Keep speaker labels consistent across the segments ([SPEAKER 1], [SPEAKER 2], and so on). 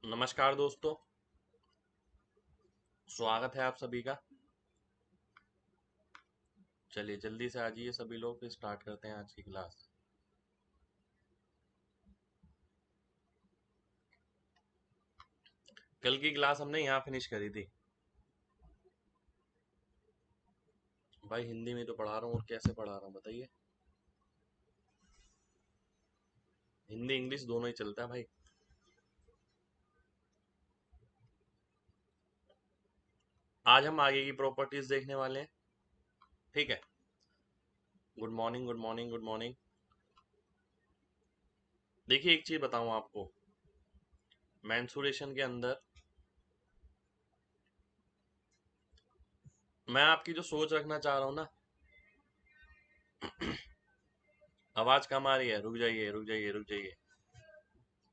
[SPEAKER 1] नमस्कार दोस्तों, स्वागत है आप सभी का। चलिए जल्दी से आ जाइए सभी लोग, फिर स्टार्ट करते हैं आज की क्लास। कल की क्लास हमने यहाँ फिनिश करी थी। भाई हिंदी में तो पढ़ा रहा हूँ और कैसे पढ़ा रहा हूँ बताइए। हिंदी इंग्लिश दोनों ही चलता है भाई। आज हम आगे की प्रॉपर्टीज देखने वाले हैं। ठीक है। Good morning, good morning, good morning. देखिए एक चीज बताऊं आपको, मेंसुरेशन के अंदर मैं आपकी जो सोच रखना चाह रहा हूँ ना। आवाज कम आ रही है, रुक जाइए रुक जाइए रुक जाइए।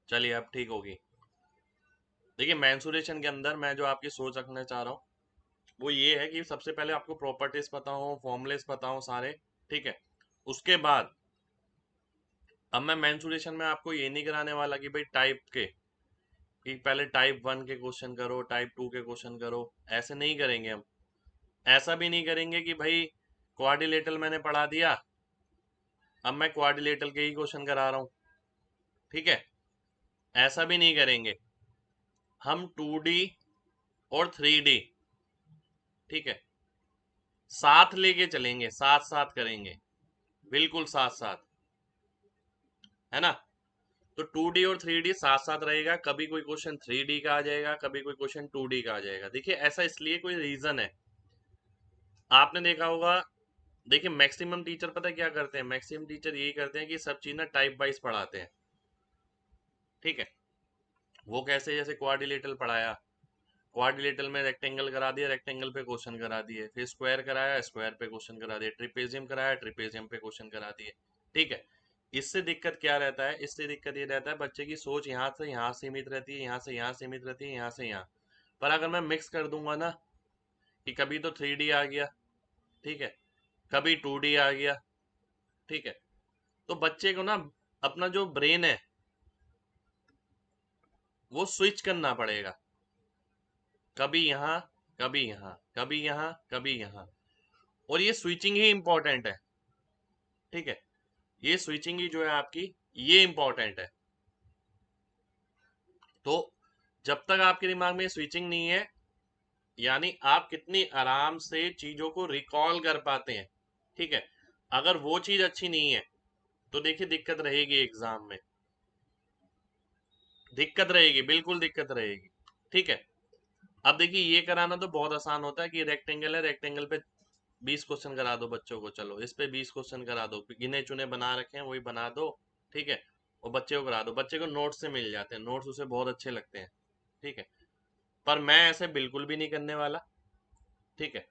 [SPEAKER 1] चलिए अब ठीक होगी। देखिए मेंसुरेशन के अंदर मैं जो आपकी सोच रखना चाह रहा हूँ वो ये है कि सबसे पहले आपको प्रॉपर्टीज पता हो, फॉर्मूलेस पता हो सारे। ठीक है। उसके बाद अब मैं मेंसुरेशन में आपको ये नहीं कराने वाला कि भाई टाइप के, कि पहले टाइप 1 के क्वेश्चन करो, टाइप 2 के क्वेश्चन करो। ऐसे नहीं करेंगे हम। ऐसा भी नहीं करेंगे कि भाई क्वाड्रिलेटरल मैंने पढ़ा दिया, अब मैं क्वाड्रिलेटरल के ही क्वेश्चन करा रहा हूँ। ठीक है। ऐसा भी नहीं करेंगे। हम 2D और 3D, ठीक है, साथ लेके चलेंगे, साथ साथ करेंगे, बिल्कुल साथ साथ, है ना। तो 2D और 3D साथ साथ रहेगा। कभी कोई क्वेश्चन 3D का आ जाएगा, कभी कोई क्वेश्चन 2D का आ जाएगा। देखिए ऐसा इसलिए कोई रीजन है, आपने देखा होगा। देखिए मैक्सिमम टीचर पता है क्या करते हैं, मैक्सिमम टीचर यही करते हैं कि सब चीज ना टाइप वाइज पढ़ाते हैं। ठीक है। वो कैसे, जैसे क्वाड्रिलेटरल पढ़ाया, क्वाड्रिलेटरल में रेक्टेंगल करा दिया, रेक्टेंगल पे क्वेश्चन करा दिए, फिर स्क्वायर कराया, स्क्वायर पे क्वेश्चन करा दिए, ट्रिपेजियम कराया, ट्रिपेजियम पे क्वेश्चन करा दिए। ठीक है। इससे दिक्कत क्या रहता है, इससे दिक्कत ये रहता है बच्चे की सोच यहाँ से यहाँ सीमित रहती है, यहाँ से यहाँ सीमित रहती है, यहाँ से यहाँ। पर अगर मैं मिक्स कर दूंगा ना, कि कभी तो 3D आ गया, ठीक है, कभी 2D आ गया, ठीक है, तो बच्चे को ना अपना जो ब्रेन है वो स्विच करना पड़ेगा। कभी यहाँ, कभी यहाँ, कभी यहाँ, कभी यहाँ। और ये स्विचिंग ही इंपॉर्टेंट है। ठीक है। ये स्विचिंग ही जो है आपकी, ये इंपॉर्टेंट है। तो जब तक आपके दिमाग में स्विचिंग नहीं है, यानी आप कितनी आराम से चीजों को रिकॉल कर पाते हैं, ठीक है, अगर वो चीज अच्छी नहीं है तो देखिए दिक्कत रहेगी एग्जाम में। दिक्कत रहेगी, बिल्कुल दिक्कत रहेगी। ठीक है। अब देखिए ये कराना तो बहुत आसान होता है कि रेक्टेंगल है, रेक्टेंगल पे 20 क्वेश्चन करा दो बच्चों को, चलो इस पे 20 क्वेश्चन करा दो, गिने चुने बना रखे हैं वही बना दो। ठीक है। और बच्चे को करा दो, बच्चे को नोट्स से मिल जाते हैं, नोट्स उसे बहुत अच्छे लगते हैं। ठीक है। पर मैं ऐसे बिल्कुल भी नहीं करने वाला। ठीक है।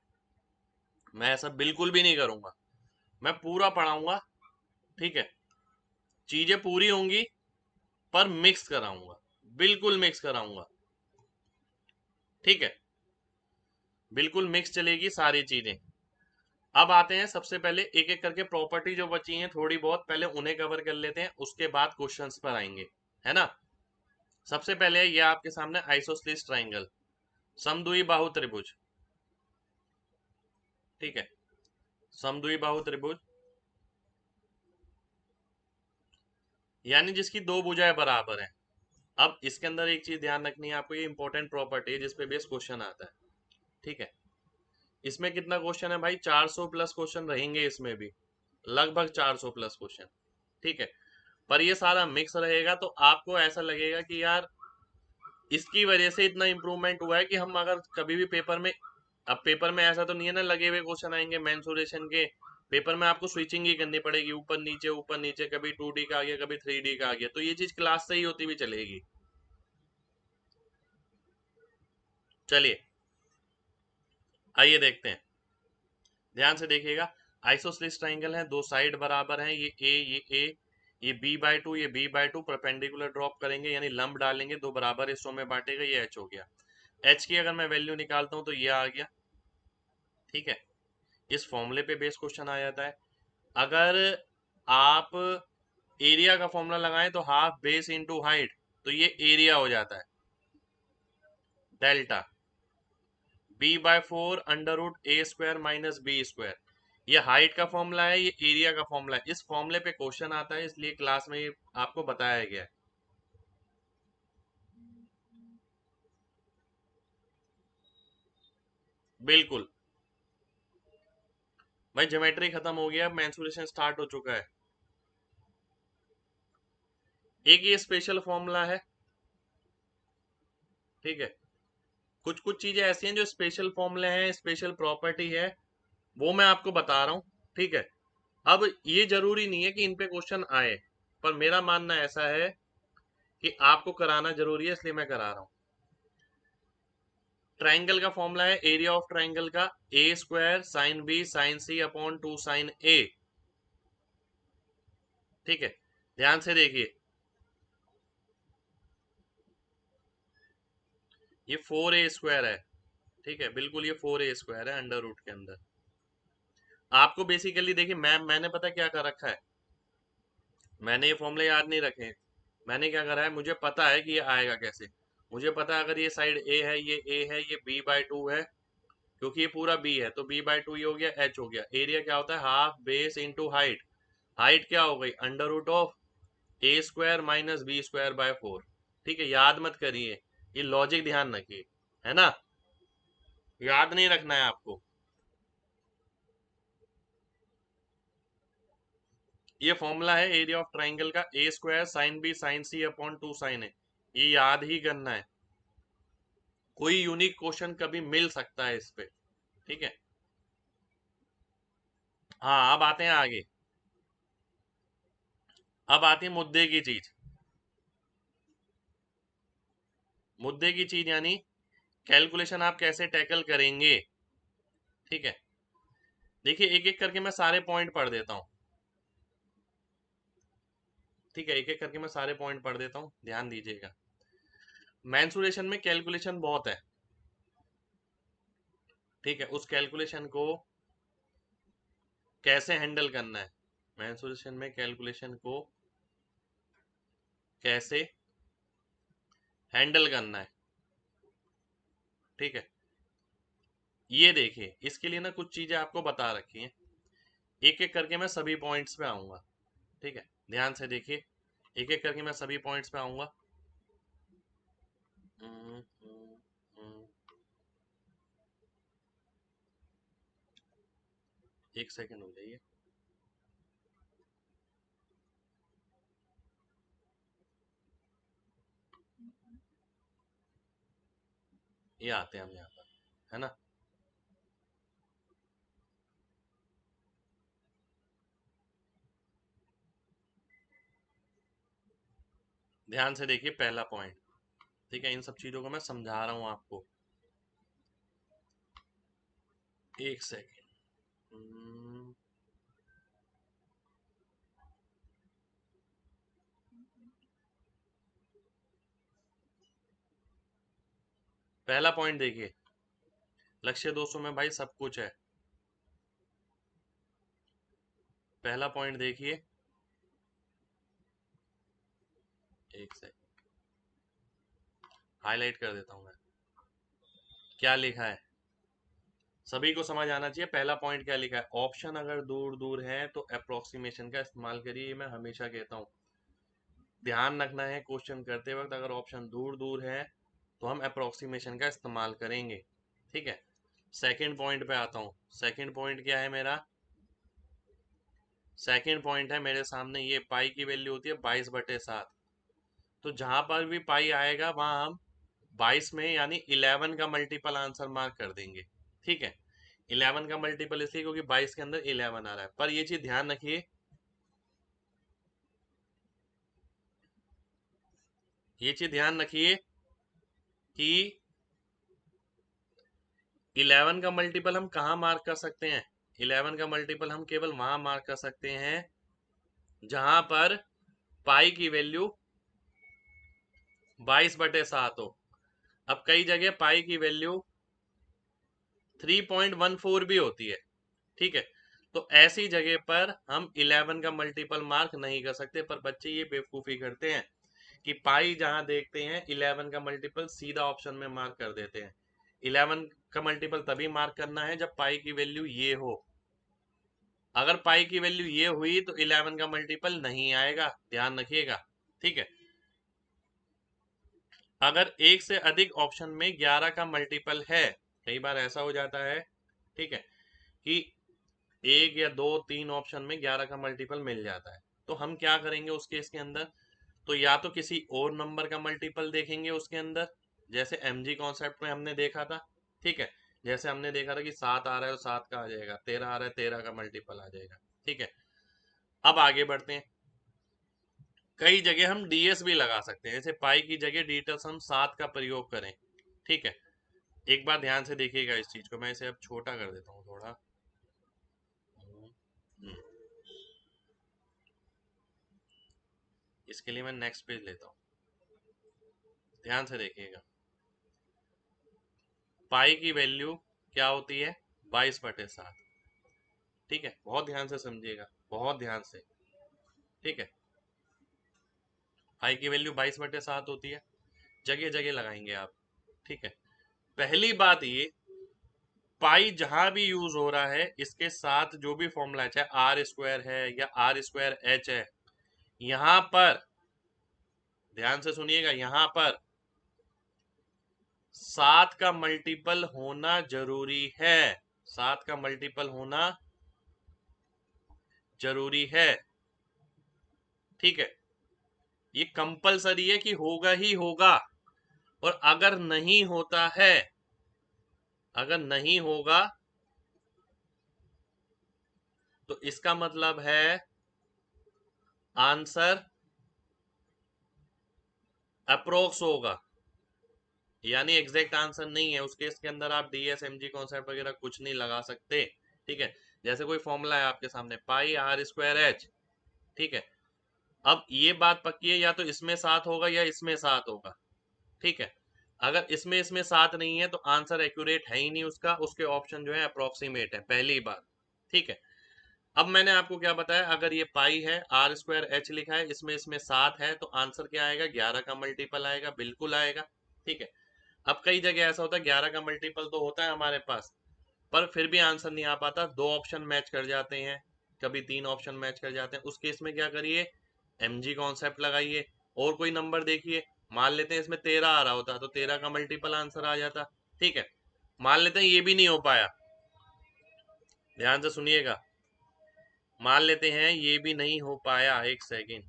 [SPEAKER 1] मैं ऐसा बिल्कुल भी नहीं करूंगा। मैं पूरा पढ़ाऊंगा। ठीक है। चीजें पूरी होंगी, पर मिक्स कराऊंगा, बिल्कुल मिक्स कराऊंगा। ठीक है। बिल्कुल मिक्स चलेगी सारी चीजें। अब आते हैं सबसे पहले एक एक करके प्रॉपर्टी जो बची हैं थोड़ी बहुत, पहले उन्हें कवर कर लेते हैं, उसके बाद क्वेश्चंस पर आएंगे, है ना। सबसे पहले ये आपके सामने आइसोसेलेस ट्राइंगल, समद्वि बाहु त्रिभुज। ठीक है। समद्वि बाहु त्रिभुज यानी जिसकी दो भुजाएं बराबर हैं। अब इसके अंदर एक चीज ध्यान रखनी है आपको, ये इंपॉर्टेंट प्रॉपर्टी है जिसपे बेस क्वेश्चन आता है। ठीक है। इसमें कितना क्वेश्चन है भाई, 400 प्लस क्वेश्चन रहेंगे इसमें भी, लगभग 400 प्लस क्वेश्चन। ठीक है। पर ये सारा मिक्स रहेगा तो आपको ऐसा लगेगा कि यार इसकी वजह से इतना इंप्रूवमेंट हुआ है कि हम अगर कभी भी पेपर में, अब पेपर में ऐसा तो नहीं है ना लगे हुए क्वेश्चन आएंगे मेंसुरेशन के, पेपर में आपको स्विचिंग ही करनी पड़ेगी, ऊपर नीचे, कभी 2D का आ गया, कभी 3D का आ गया, तो ये चीज क्लास से ही होती हुई चलेगी। चलिए आइए देखते हैं, ध्यान से देखिएगा। आइसोसेलेस ट्राइंगल है, दो साइड बराबर हैं, ये ये b/2, ये b/2, परपेंडिकुलर ड्रॉप करेंगे यानी लंब डालेंगे, दो बराबर हिस्सों में बांटेगा, ये h हो गया। h की अगर मैं वैल्यू निकालता हूं तो ये आ गया। ठीक है। इस फॉर्मूले पे बेस क्वेश्चन आ जाता है। अगर आप एरिया का फॉर्मूला लगाएं तो हाफ बेस इंटू हाइट, तो ये एरिया हो जाता है। डेल्टा b/4 अंडर रूट ए स्क्वायर माइनस बी स्क्वायर। ये हाइट का फॉर्मूला है, ये एरिया का फॉर्मूला है। इस फॉर्मूले पे क्वेश्चन आता है, इसलिए क्लास में ये आपको बताया गया है। बिल्कुल भाई, ज्योमेट्री खत्म हो गया, मेंसुरेशन स्टार्ट हो चुका है। एक ये स्पेशल फॉर्मूला है, ठीक है। कुछ कुछ चीजें ऐसी हैं जो स्पेशल फॉर्मूले हैं, स्पेशल प्रॉपर्टी है, वो मैं आपको बता रहा हूँ, ठीक है। अब ये जरूरी नहीं है कि इन पे क्वेश्चन आए, पर मेरा मानना ऐसा है कि आपको कराना जरूरी है, इसलिए मैं करा रहा हूं। ट्राइंगल का फॉर्मूला है एरिया ऑफ ट्राइंगल का ए स्क्वायर साइन बी साइन सी अपॉन 2 साइन ए, ठीक है। ध्यान से देखिए, ये 4a स्क्वायर है, ठीक है, बिल्कुल ये 4a स्क्वायर है अंडर रूट के अंदर। आपको बेसिकली देखिए, मैंने पता क्या कर रखा है, मैंने ये फॉर्मूले याद नहीं रखे। मैंने क्या करा है, मुझे पता है कि ये आएगा कैसे। मुझे पता है अगर ये साइड ए है, ये ए है, ये b/2 है, क्योंकि ये पूरा बी है, तो b/2 ये हो गया, h हो गया। एरिया क्या होता है, half base into height. Height क्या हो गई, under root of A square minus B square by 4, ठीक है। याद मत करिए, ये लॉजिक ध्यान रखिए, है ना, याद नहीं रखना है आपको। ये फॉर्मूला है एरिया ऑफ ट्राइंगल का, ए स्क्वायर साइन बी साइन सी अपॉन 2 साइन ए, ये याद ही करना है। कोई यूनिक क्वेश्चन कभी मिल सकता है इस पे, ठीक है। हाँ, अब आते हैं आगे। अब आती है मुद्दे की चीज। मुद्दे की चीज यानी कैलकुलेशन आप कैसे टैकल करेंगे, ठीक है। देखिए, एक एक करके मैं सारे पॉइंट पढ़ देता हूँ, ठीक है। एक एक करके मैं सारे पॉइंट पढ़ देता हूँ, ध्यान दीजिएगा। मैंसुरेशन में कैलकुलेशन बहुत है, ठीक है। उस कैलकुलेशन को कैसे हैंडल करना है, मैंसुरेशन में कैलकुलेशन को कैसे हैंडल करना है, ठीक है। ये देखिए, इसके लिए ना कुछ चीजें आपको बता रखी हैं। एक एक करके मैं सभी पॉइंट्स पे आऊंगा, ठीक है। ध्यान से देखिए, एक एक करके मैं सभी पॉइंट्स पे आऊंगा। हम्म, हम्म, हम्म, एक सेकंड हो जाइए। ये आते हैं हम यहाँ पर, है ना। ध्यान से देखिए, पहला पॉइंट, ठीक है। इन सब चीजों को मैं समझा रहा हूं आपको, एक सेकंड। पहला पॉइंट देखिए, लक्ष्य 200 में भाई सब कुछ है। पहला पॉइंट देखिए, एक सेकंड, हाईलाइट कर देता हूं मैं, क्या लिखा है, सभी को समझ आना चाहिए। पहला पॉइंट क्या लिखा है, ऑप्शन अगर दूर दूर है तो अप्रोक्सीमेशन का इस्तेमाल करिए, ये मैं हमेशा कहता हूँ। ध्यान रखना है क्वेश्चन करते वक्त, अगर ऑप्शन दूर दूर है तो हम अप्रोक्सीमेशन का इस्तेमाल करेंगे, ठीक है। सेकंड पॉइंट पे आता हूँ। सेकंड पॉइंट क्या है मेरा, सेकंड पॉइंट है मेरे सामने, ये पाई की वैल्यू होती है 22/7। तो जहां पर भी पाई आएगा वहां हम 22 में यानी 11 का मल्टीपल आंसर मार्क कर देंगे, ठीक है। 11 का मल्टीपल इसलिए क्योंकि 22 के अंदर 11 आ रहा है। पर ये चीज ध्यान रखिए, ये चीज ध्यान रखिए कि 11 का मल्टीपल हम कहाँ मार्क कर सकते हैं। 11 का मल्टीपल हम केवल वहां मार्क कर सकते हैं जहां पर पाई की वैल्यू 22/7 हो। अब कई जगह पाई की वैल्यू 3.14 भी होती है, ठीक है। तो ऐसी जगह पर हम 11 का मल्टीपल मार्क नहीं कर सकते, पर बच्चे ये बेवकूफी करते हैं कि पाई जहां देखते हैं 11 का मल्टीपल सीधा ऑप्शन में मार्क कर देते हैं। 11 का मल्टीपल तभी मार्क करना है जब पाई की वैल्यू ये हो। अगर पाई की वैल्यू ये हुई तो 11 का मल्टीपल नहीं आएगा, ध्यान रखिएगा। ठीक है, अगर एक से अधिक ऑप्शन में 11 का मल्टीपल है, कई बार ऐसा हो जाता है, ठीक है, कि एक या दो तीन ऑप्शन में 11 का मल्टीपल मिल जाता है, तो हम क्या करेंगे उस केस के अंदर? तो या तो किसी और नंबर का मल्टीपल देखेंगे उसके अंदर, जैसे mg कॉन्सेप्ट में हमने देखा था। ठीक है, जैसे हमने देखा था कि 7 आ रहा है तो 7 का आ जाएगा, 13 आ रहा है 13 का मल्टीपल आ जाएगा। ठीक है, अब आगे बढ़ते हैं। कई जगह हम ds भी लगा सकते हैं, जैसे पाई की जगह ds हम 7 का प्रयोग करें। ठीक है, एक बार ध्यान से देखिएगा इस चीज को, मैं इसे अब छोटा कर देता हूँ थोड़ा। हम्म, इसके लिए मैं नेक्स्ट पेज लेता हूँ, ध्यान से देखिएगा। पाई की वैल्यू क्या होती है? 22/7। ठीक है, बहुत ध्यान से समझिएगा, बहुत ध्यान से। ठीक है, पाई की वैल्यू 22/7 होती है, जगह जगह लगाएंगे आप। ठीक है, पहली बात ये, पाई जहां भी यूज हो रहा है इसके साथ जो भी फॉर्मूला है, चाहे आर स्क्वायर है या आर स्क्वायर एच है, यहां पर ध्यान से सुनिएगा, यहां पर 7 का मल्टीपल होना जरूरी है। 7 का मल्टीपल होना जरूरी है। ठीक है, ये कंपलसरी है कि होगा ही होगा, और अगर नहीं होता है, अगर नहीं होगा तो इसका मतलब है आंसर अप्रोक्स होगा, यानी एग्जैक्ट आंसर नहीं है। उस केस के अंदर आप DSMG कॉन्सेप्ट वगैरह कुछ नहीं लगा सकते। ठीक है, जैसे कोई फॉर्मूला है आपके सामने, पाई आर स्क्वायर एच। ठीक है, अब ये बात पक्की है, या तो इसमें 7 होगा या इसमें 7 होगा। ठीक है, अगर इसमें 7 नहीं है तो आंसर एक्यूरेट है ही नहीं उसका, उसके ऑप्शन जो है अप्रोक्सीमेट है, पहली बात। ठीक है, अब मैंने आपको क्या बताया, अगर ये पाई है, आर स्क्वायर एच लिखा है, इसमें 7 है, तो आंसर क्या आएगा? 11 का मल्टीपल आएगा, बिल्कुल आएगा। ठीक है, अब कई जगह ऐसा होता है 11 का मल्टीपल तो होता है हमारे पास, पर फिर भी आंसर नहीं आ पाता, दो ऑप्शन मैच कर जाते हैं, कभी तीन ऑप्शन मैच कर जाते हैं। उस केस में क्या करिए? mg कॉन्सेप्ट लगाइए, और कोई नंबर देखिए। मान लेते हैं इसमें 13 आ रहा होता तो 13 का मल्टीपल आंसर आ जाता। ठीक है, मान लेते हैं ये भी नहीं हो पाया, ध्यान से सुनिएगा, मान लेते हैं ये भी नहीं हो पाया। एक सेकेंड,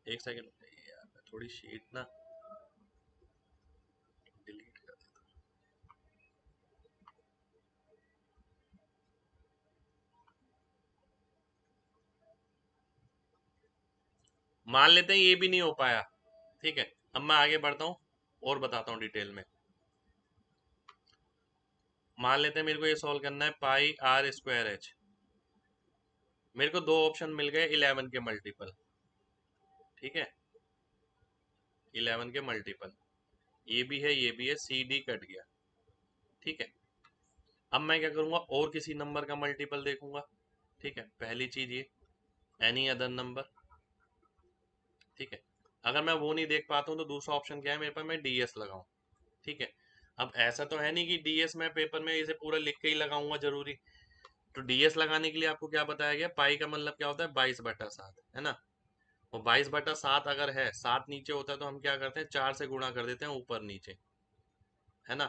[SPEAKER 1] एक सेकेंड यार, मैं थोड़ी शीट ना डिलीट कर देता हूं। मान लेते हैं ये भी नहीं हो पाया। ठीक है, अब मैं आगे बढ़ता हूँ और बताता हूँ डिटेल में। मान लेते हैं मेरे को ये सॉल्व करना है पाई आर स्क्वायर एच। मेरे को दो ऑप्शन मिल गए 11 के मल्टीपल। ठीक है, 11 के मल्टीपल, ये भी है ये भी है, सी डी कट गया। ठीक है, अब मैं क्या करूंगा? और किसी नंबर का मल्टीपल देखूंगा। ठीक है, पहली चीज ये, एनी अदर नंबर। ठीक है, अगर मैं वो नहीं देख पाता हूँ तो दूसरा ऑप्शन क्या है मेरे पास? मैं डीएस लगाऊं। ठीक है, अब ऐसा तो है नहीं कि डीएस मैं पेपर में इसे पूरा लिख के ही लगाऊंगा जरूरी। तो डीएस लगाने के लिए आपको क्या बताया गया? पाई का मतलब क्या होता है? 22/7, है ना। और 22/7 अगर है, 7 नीचे होता है तो हम क्या करते हैं? 4 से गुणा कर देते हैं ऊपर नीचे, है ना।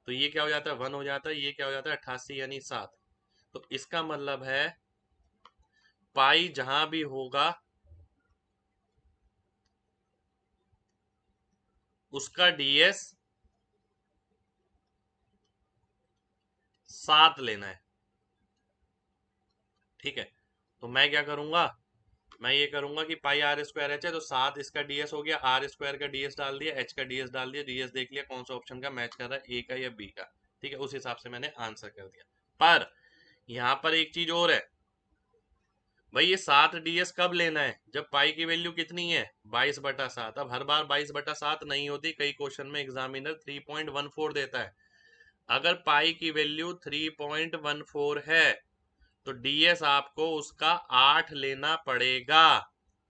[SPEAKER 1] तो ये क्या हो जाता है? 1 हो जाता है, ये क्या हो जाता है? 88 यानी 7। तो इसका मतलब है पाई जहां भी होगा उसका डीएस 7 लेना है। ठीक है, तो मैं क्या करूंगा? मैं ये करूंगा कि पाई आर स्क्वायर एच है तो 7 इसका डीएस हो गया, आर स्क्वायर का डीएस डाल दिया, एच का डीएस डाल दिया, डीएस देख लिया कौन सा ऑप्शन का मैच कर रहा है, ए का या बी का। ठीक है, उस हिसाब से मैंने आंसर कर दिया। पर यहाँ पर एक चीज और है भाई, ये 7 डीएस कब लेना है? जब पाई की वैल्यू कितनी है? 22/7। अब हर बार 22/7 नहीं होती, कई क्वेश्चन में एग्जामिनर 3.14 देता है। अगर पाई की वैल्यू 3.14 है तो डीएस आपको उसका 8 लेना पड़ेगा।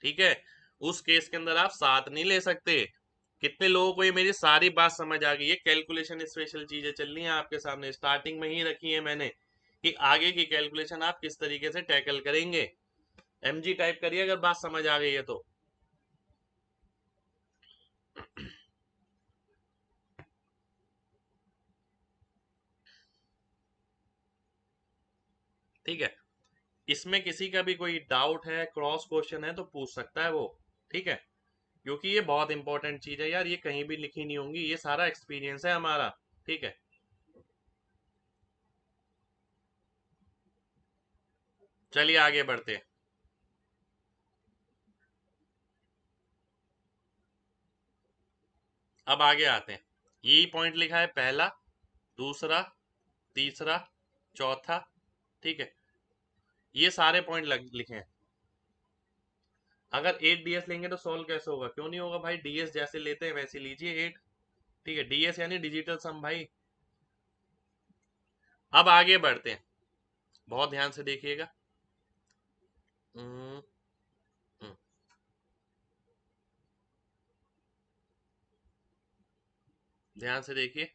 [SPEAKER 1] ठीक है, उस केस के अंदर आप 7 नहीं ले सकते। कितने लोगों को ये मेरी सारी बात समझ आ गई है? कैलकुलेशन स्पेशल चीजें चल रही हैं आपके सामने, स्टार्टिंग में ही रखी है मैंने कि आगे की कैलकुलेशन आप किस तरीके से टैकल करेंगे। mg टाइप करिए अगर बात समझ आ गई है तो। ठीक है, इसमें किसी का भी कोई डाउट है, क्रॉस क्वेश्चन है तो पूछ सकता है वो। ठीक है, क्योंकि ये बहुत इंपॉर्टेंट चीज है यार, ये कहीं भी लिखी नहीं होंगी, ये सारा एक्सपीरियंस है हमारा। ठीक है, चलिए आगे बढ़ते हैं। अब आगे आते हैं। यही पॉइंट लिखा है, पहला, दूसरा, तीसरा, चौथा। ठीक है, ये सारे पॉइंट लिखे हैं। अगर 8 ds लेंगे तो सॉल्व कैसे होगा? क्यों नहीं होगा भाई, डीएस जैसे लेते हैं वैसे लीजिए 8। ठीक है, डीएस यानी डिजिटल सम भाई। अब आगे बढ़ते हैं, बहुत ध्यान से देखिएगा। हम्म, हम्म, ध्यान से देखिए।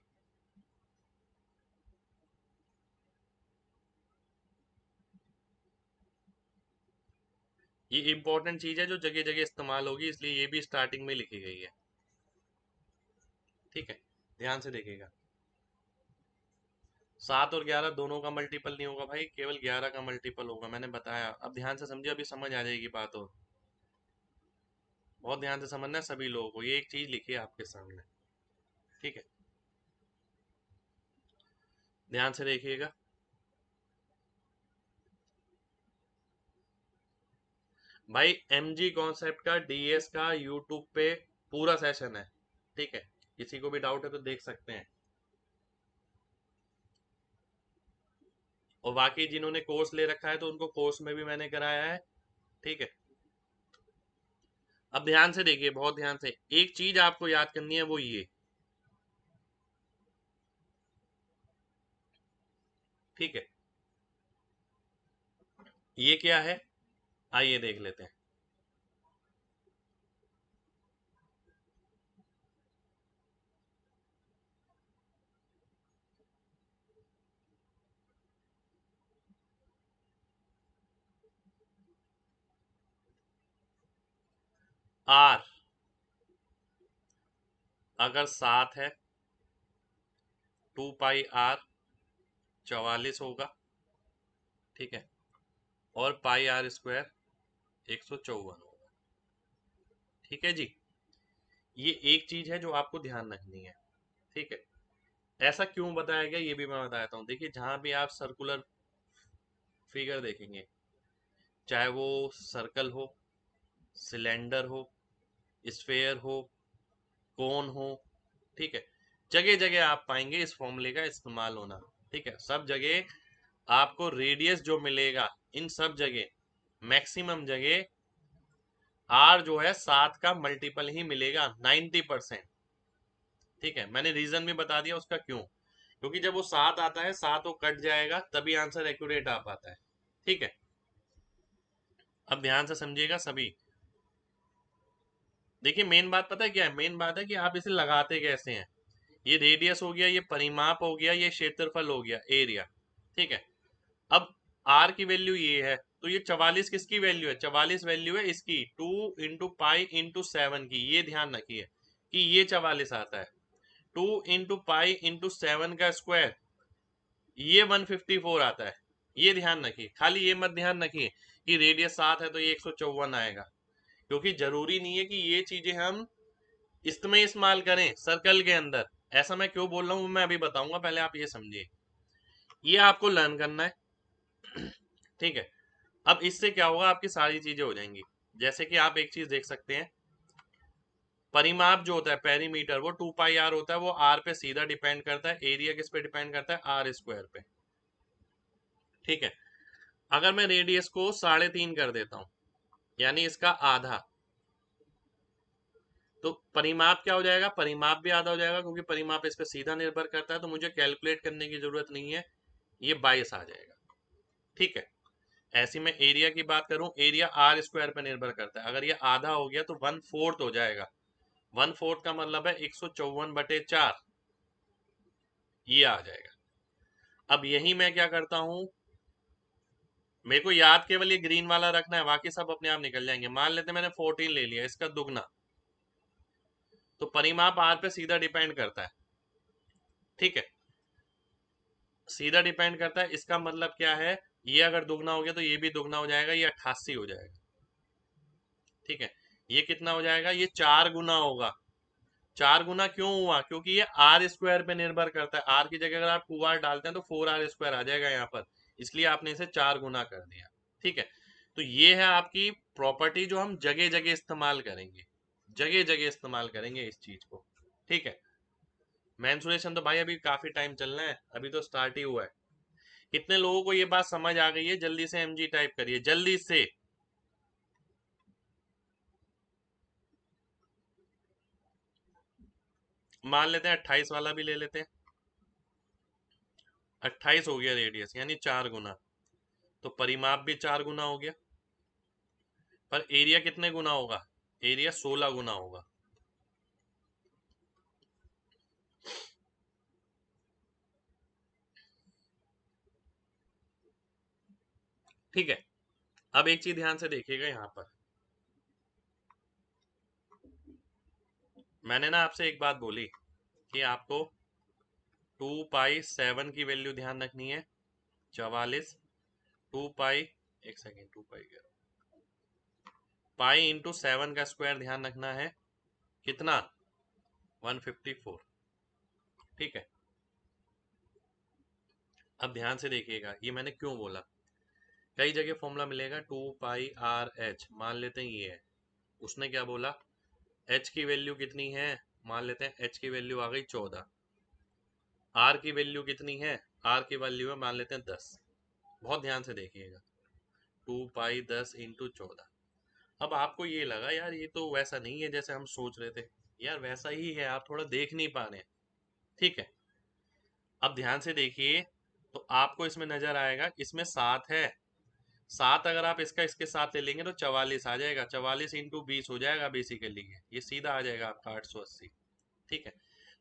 [SPEAKER 1] ये इंपॉर्टेंट चीज है जो जगह जगह इस्तेमाल होगी, इसलिए ये भी स्टार्टिंग में लिखी गई है। ठीक है, ध्यान से देखिएगा। 7 और 11 दोनों का मल्टीपल नहीं होगा भाई, केवल 11 का मल्टीपल होगा, मैंने बताया। अब ध्यान से समझिए, अभी समझ आ जाएगी बात। और बहुत ध्यान से समझना है सभी लोगों को, ये एक चीज लिखी है आपके सामने। ठीक है, ध्यान से देखिएगा। भाई mg कॉन्सेप्ट का, डीएस का यूट्यूब पे पूरा सेशन है। ठीक है, किसी को भी डाउट है तो देख सकते हैं। और बाकी जिन्होंने कोर्स ले रखा है तो उनको कोर्स में भी मैंने कराया है। ठीक है, अब ध्यान से देखिए, बहुत ध्यान से। एक चीज आपको याद करनी है, वो ये। ठीक है, ये क्या है, आइए देख लेते हैं। आर अगर 7 है, 2 पाई आर 44 होगा। ठीक है, और पाई r² 154 होगा। ठीक है जी, ये एक चीज है जो आपको ध्यान रखनी है। ठीक है, ऐसा क्यों बताया गया ये भी मैं बताता हूँ। देखिए, जहां भी आप सर्कुलर फिगर देखेंगे, चाहे वो सर्कल हो, सिलेंडर हो, स्फेयर हो, कोन हो, ठीक है, जगह जगह आप पाएंगे इस फॉर्मूले का इस्तेमाल होना। ठीक है, सब जगह आपको रेडियस जो मिलेगा, इन सब जगह मैक्सिमम जगह आर जो है 7 का मल्टीपल ही मिलेगा, 90%। ठीक है, मैंने रीजन भी बता दिया उसका क्यों, क्योंकि जब वो 7 आता है, 7 वो कट जाएगा तभी आंसर एक्यूरेट आ पाता है। ठीक है, अब ध्यान से समझिएगा सभी। देखिए, मेन बात पता है क्या है? मेन बात है कि आप इसे लगाते कैसे हैं। ये रेडियस हो गया, ये परिमाप हो गया, ये क्षेत्रफल हो गया, एरिया। ठीक है, अब आर की वैल्यू ये है, तो ये 44 किसकी वैल्यू है? 44 वैल्यू है इसकी, 2 × पाई × 7 की। ये ध्यान रखिए कि ये 44 आता है। 2 × पाई × 7 का स्क्वायर, ये 154 आता है। ये ध्यान रखिए, खाली ये मत ध्यान रखिए कि रेडियस 7 है तो ये 154 आएगा, क्योंकि जरूरी नहीं है कि ये चीजें हम इसमें इस्तेमाल करें सर्कल के अंदर। ऐसा मैं क्यों बोल रहा हूँ मैं अभी बताऊंगा, पहले आप ये समझिए। ये आपको लर्न करना है। ठीक है, अब इससे क्या होगा, आपकी सारी चीजें हो जाएंगी। जैसे कि आप एक चीज देख सकते हैं, परिमाप जो होता है पेरीमीटर, वो 2 पाई r होता है, वो r पे सीधा डिपेंड करता है। एरिया किस पे डिपेंड करता है? r² पे। ठीक है, अगर मैं रेडियस को 3.5 कर देता हूं, यानी इसका आधा, तो परिमाप क्या हो जाएगा? परिमाप भी आधा हो जाएगा, क्योंकि परिमाप इस पे सीधा निर्भर करता है, तो मुझे कैलकुलेट करने की जरूरत नहीं है, ये 22 आ जाएगा। ठीक है, ऐसी मैं एरिया की बात करूं, एरिया आर स्क्वायर पे निर्भर करता है। अगर ये आधा हो गया तो 1/4 हो जाएगा। 1/4 का मतलब है 154/4, ये आ जाएगा। अब यही मैं क्या करता हूं, मेरे को याद केवल ये ग्रीन वाला रखना है, बाकी सब अपने आप निकल जाएंगे। मान लेते मैंने 14 ले लिया, इसका दुगना, तो परिमाप आर पे सीधा डिपेंड करता है। ठीक है, सीधा डिपेंड करता है। इसका मतलब क्या है, ये अगर दुगना हो गया तो ये भी दुगना हो जाएगा, ये 88 हो जाएगा। ठीक है, ये कितना हो जाएगा, ये 4 गुना होगा। 4 गुना क्यों हुआ, क्योंकि ये आर स्क्वायर पे निर्भर करता है। आर की जगह अगर आप 2r डालते हैं तो 4r स्क्वायर आ जाएगा यहाँ पर, इसलिए आपने इसे 4 गुना कर दिया। ठीक है, तो ये है आपकी प्रॉपर्टी जो हम जगह जगह इस्तेमाल करेंगे, जगह जगह इस्तेमाल करेंगे इस चीज को। ठीक है, मेंसुरेशन तो भाई अभी काफी टाइम चलना है, अभी तो स्टार्ट ही हुआ है। कितने लोगों को ये बात समझ आ गई है, जल्दी से mg टाइप करिए जल्दी से। मान लेते हैं 28 वाला भी ले लेते हैं। 28 हो गया रेडियस, यानी 4 गुना, तो परिमाप भी 4 गुना हो गया। पर एरिया कितने गुना होगा, एरिया 16 गुना होगा। ठीक है, अब एक चीज ध्यान से देखिएगा, यहाँ पर मैंने ना आपसे एक बात बोली कि आपको 2π7 की वैल्यू ध्यान रखनी है, 44। 2π, एक सेकेंड, 2π पाई इंटू 7 का स्क्वायर ध्यान रखना है, कितना, 154। ठीक है, अब ध्यान से देखिएगा, ये मैंने क्यों बोला। कई जगह फॉर्मूला मिलेगा 2πRh, मान लेते हैं ये है। उसने क्या बोला, h की वैल्यू कितनी है, मान लेते हैं h की वैल्यू आ गई 14। r की वैल्यू कितनी है, r की वैल्यू है मान लेते हैं 10। बहुत ध्यान से देखिएगा, 2π10 × 14। अब आपको ये लगा यार ये तो वैसा नहीं है जैसे हम सोच रहे थे, यार वैसा ही है, आप थोड़ा देख नहीं पा रहे हैं। ठीक है, अब ध्यान से देखिए, तो आपको इसमें नजर आएगा, इसमें 7 है। 7 अगर आप इसका इसके साथ ले लेंगे तो 44 आ जाएगा, 44 इंटू 20 हो जाएगा बेसिकली, ये सीधा आ जाएगा आपका 880। ठीक है,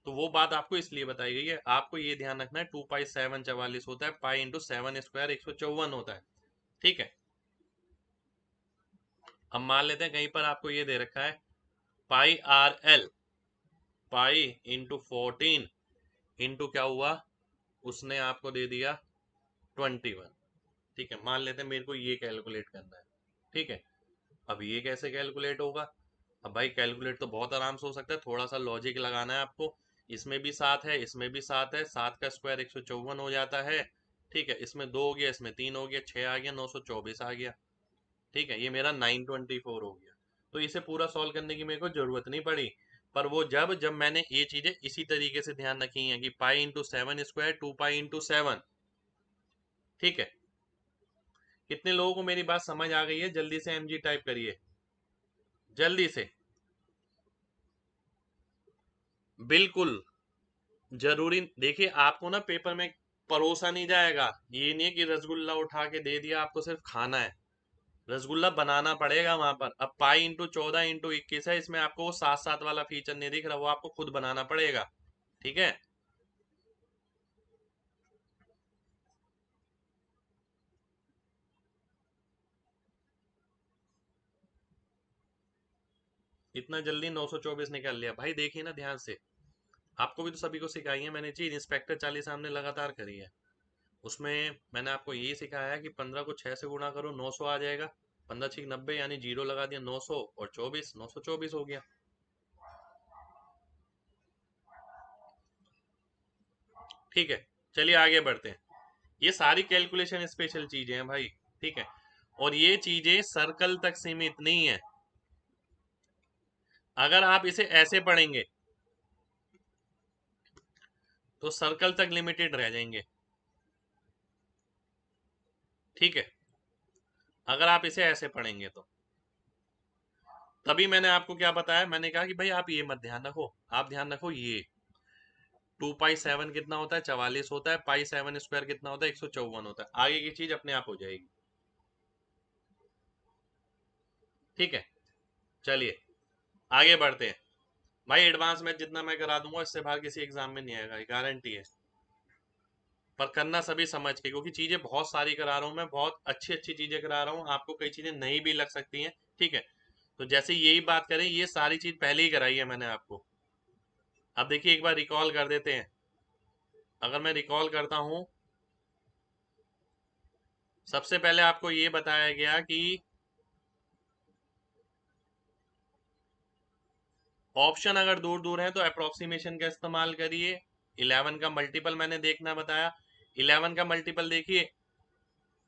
[SPEAKER 1] तो वो बात आपको इसलिए बताई गई है, आपको ये ध्यान रखना है 2π7 44 होता है, पाई इंटू 7 स्क्वायर 154 होता है। ठीक है, अब मान लेते हैं कहीं पर आपको ये दे रखा है πRL, पाई इंटू 14 इंटू क्या हुआ, उसने आपको दे दिया 21। ठीक है, मान लेते हैं मेरे को ये कैलकुलेट करना है। ठीक है, अब ये कैसे कैलकुलेट होगा, अब भाई कैलकुलेट तो बहुत आराम से हो सकता है, थोड़ा सा लॉजिक लगाना है आपको। इसमें भी 7 है, इसमें भी 7 है, 7 का स्क्वायर 154 हो जाता है। ठीक है, इसमें 2 हो गया, इसमें 3 हो गया, 6 आ गया, 924 आ गया। ठीक है, ये मेरा 924 हो गया। तो इसे पूरा सॉल्व करने की मेरे को जरूरत नहीं पड़ी। पर वो जब जब मैंने ये चीजें इसी तरीके से ध्यान रखी हैं कि पाई इंटू 7 स्क्वायर 2π × 7। ठीक है, कितने लोगों को मेरी बात समझ आ गई है, जल्दी से mg टाइप करिए जल्दी से। बिल्कुल जरूरी, देखिए आपको ना पेपर में परोसा नहीं जाएगा, ये नहीं है कि रसगुल्ला उठा के दे दिया, आपको सिर्फ खाना है, रसगुल्ला बनाना पड़ेगा वहां पर। अब पाई इंटू 14 इंटू 21 है, इसमें आपको वो 7 7 वाला फीचर नहीं दिख रहा, वो आपको खुद बनाना पड़ेगा। ठीक है, इतना जल्दी 924 निकाल लिया भाई, देखिए ना ध्यान से, आपको भी तो सभी को सिखाई है मैंने चीज, इंस्पेक्टर 40 हमने लगातार करी है। उसमें मैंने आपको यही सिखाया है कि 15 को 6 से गुणा करो, 900 आ जाएगा। 15 6 90, यानी जीरो लगा दिया, 900 और 24, 924 हो गया। ठीक है, चलिए आगे बढ़ते हैं। ये सारी कैलकुलेशन स्पेशल चीजें हैं भाई। ठीक है, और ये चीजें सर्कल तक सीमित नहीं है, अगर आप इसे ऐसे पढ़ेंगे तो सर्कल तक लिमिटेड रह जाएंगे। ठीक है, अगर आप इसे ऐसे पढ़ेंगे तो, तभी मैंने आपको क्या बताया, मैंने कहा कि भाई आप ये मत ध्यान रखो, आप ध्यान रखो ये 2π7 कितना होता है, 44 होता है, π7 स्क्वायर कितना होता है, 154 होता है, आगे की चीज अपने आप हो जाएगी। ठीक है, चलिए आगे बढ़ते हैं। भाई एडवांस मैथ जितना मैं करा दूंगा इससे बाहर किसी एग्जाम में नहीं आएगा, गारंटी है। पर करना सभी समझ के, क्योंकि चीजें बहुत सारी करा रहा हूँ मैं, बहुत अच्छी अच्छी चीजें करा रहा हूँ, आपको कई चीजें नहीं भी लग सकती हैं। ठीक है, तो जैसे यही बात करें, ये सारी चीज पहले ही कराई है मैंने आपको। अब देखिए एक बार रिकॉल कर देते हैं। अगर मैं रिकॉल करता हूं, सबसे पहले आपको ये बताया गया कि ऑप्शन अगर दूर दूर है तो अप्रोक्सीमेशन का इस्तेमाल करिए। 11 का मल्टीपल मैंने देखना बताया। 11 का मल्टीपल देखिए,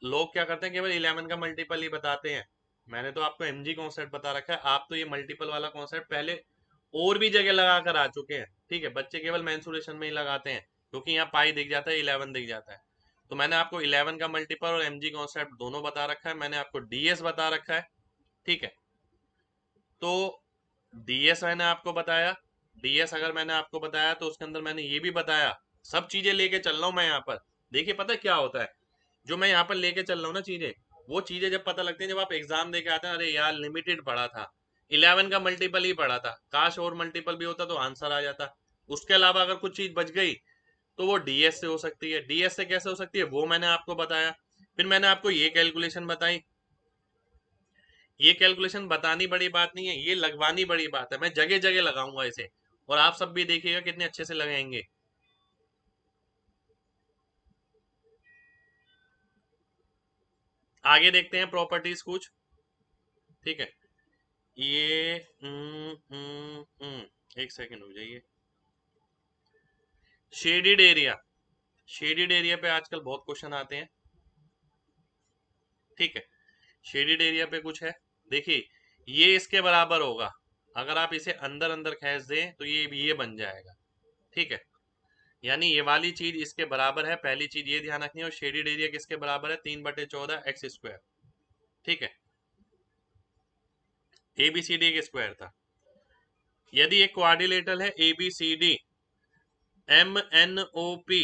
[SPEAKER 1] लोग क्या करते हैं केवल 11 का मल्टीपल ही बताते हैं। मैंने तो आपको एमजी कॉन्सेप्ट बता रखा है, आप तो ये मल्टीपल वाला कॉन्सेप्ट पहले और भी जगह लगा कर आ चुके हैं। ठीक है, बच्चे केवल मेंसुरेशन में ही लगाते हैं, क्योंकि यहाँ पाई दिख जाता है, 11 दिख जाता है। तो मैंने आपको 11 का मल्टीपल और एमजी कॉन्सेप्ट दोनों बता रखा है, मैंने आपको डीएस बता रखा है। ठीक है, तो डीएस मैंने आपको बताया। डीएस अगर मैंने आपको बताया तो उसके अंदर मैंने ये भी बताया, सब चीजें लेके चल रहा हूं मैं यहाँ पर। देखिए पता है क्या होता है, जो मैं यहाँ पर लेके चल रहा हूँ ना चीजें, वो चीजें जब पता लगती है, जब आप एग्जाम दे के आते हैं, अरे यार लिमिटेड पढ़ा था, 11 का मल्टीपल ही पढ़ा था, काश और मल्टीपल भी होता तो आंसर आ जाता। उसके अलावा अगर कुछ चीज बच गई तो वो डीएस से हो सकती है। डीएस से कैसे हो सकती है वो मैंने आपको बताया। फिर मैंने आपको ये कैलकुलेशन बताई। ये कैलकुलेशन बतानी बड़ी बात नहीं है, ये लगवानी बड़ी बात है। मैं जगह जगह लगाऊंगा इसे, और आप सब भी देखिएगा कितने अच्छे से लगाएंगे। आगे देखते हैं प्रॉपर्टीज कुछ। ठीक है, ये एक सेकंड हो जाइए। शेडिड एरिया, शेडिड एरिया पे आजकल बहुत क्वेश्चन आते हैं। ठीक है, शेडिड एरिया पे कुछ है, देखिए ये इसके बराबर होगा। अगर आप इसे अंदर अंदर खींच दें तो ये बन जाएगा। ठीक है, यानी ये वाली चीज इसके बराबर है, पहली चीज ये ध्यान रखनी है। और शेडिड एरिया किसके बराबर है, 3/14 x²। ठीक है, ABCD के स्क्वायर था। यदि एक क्वाड्रिलेटरल है ABCD MNOP,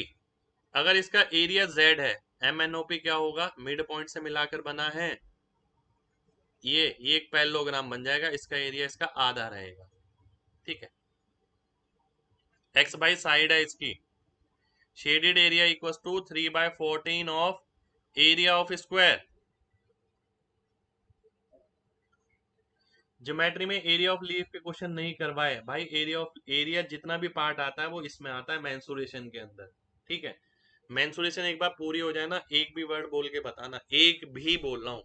[SPEAKER 1] अगर इसका एरिया Z है, MNOP क्या होगा, मिड पॉइंट से मिलाकर बना है, ये एक पैरेललोग्राम बन जाएगा, इसका एरिया इसका आधा रहेगा। ठीक है, x बाई साइड है इसकी। Shaded area equals to 3/14 of area of square. Geometry में एरिया ऑफ लीफ के क्वेश्चन नहीं करवाए भाई, एरिया जितना भी पार्ट आता है वो इसमें आता है मेंसुरेशन के अंदर। ठीक है, मेंसुरेशन एक बार पूरी हो जाए ना, एक भी वर्ड बोल के बताना, एक भी बोल रहा हूँ,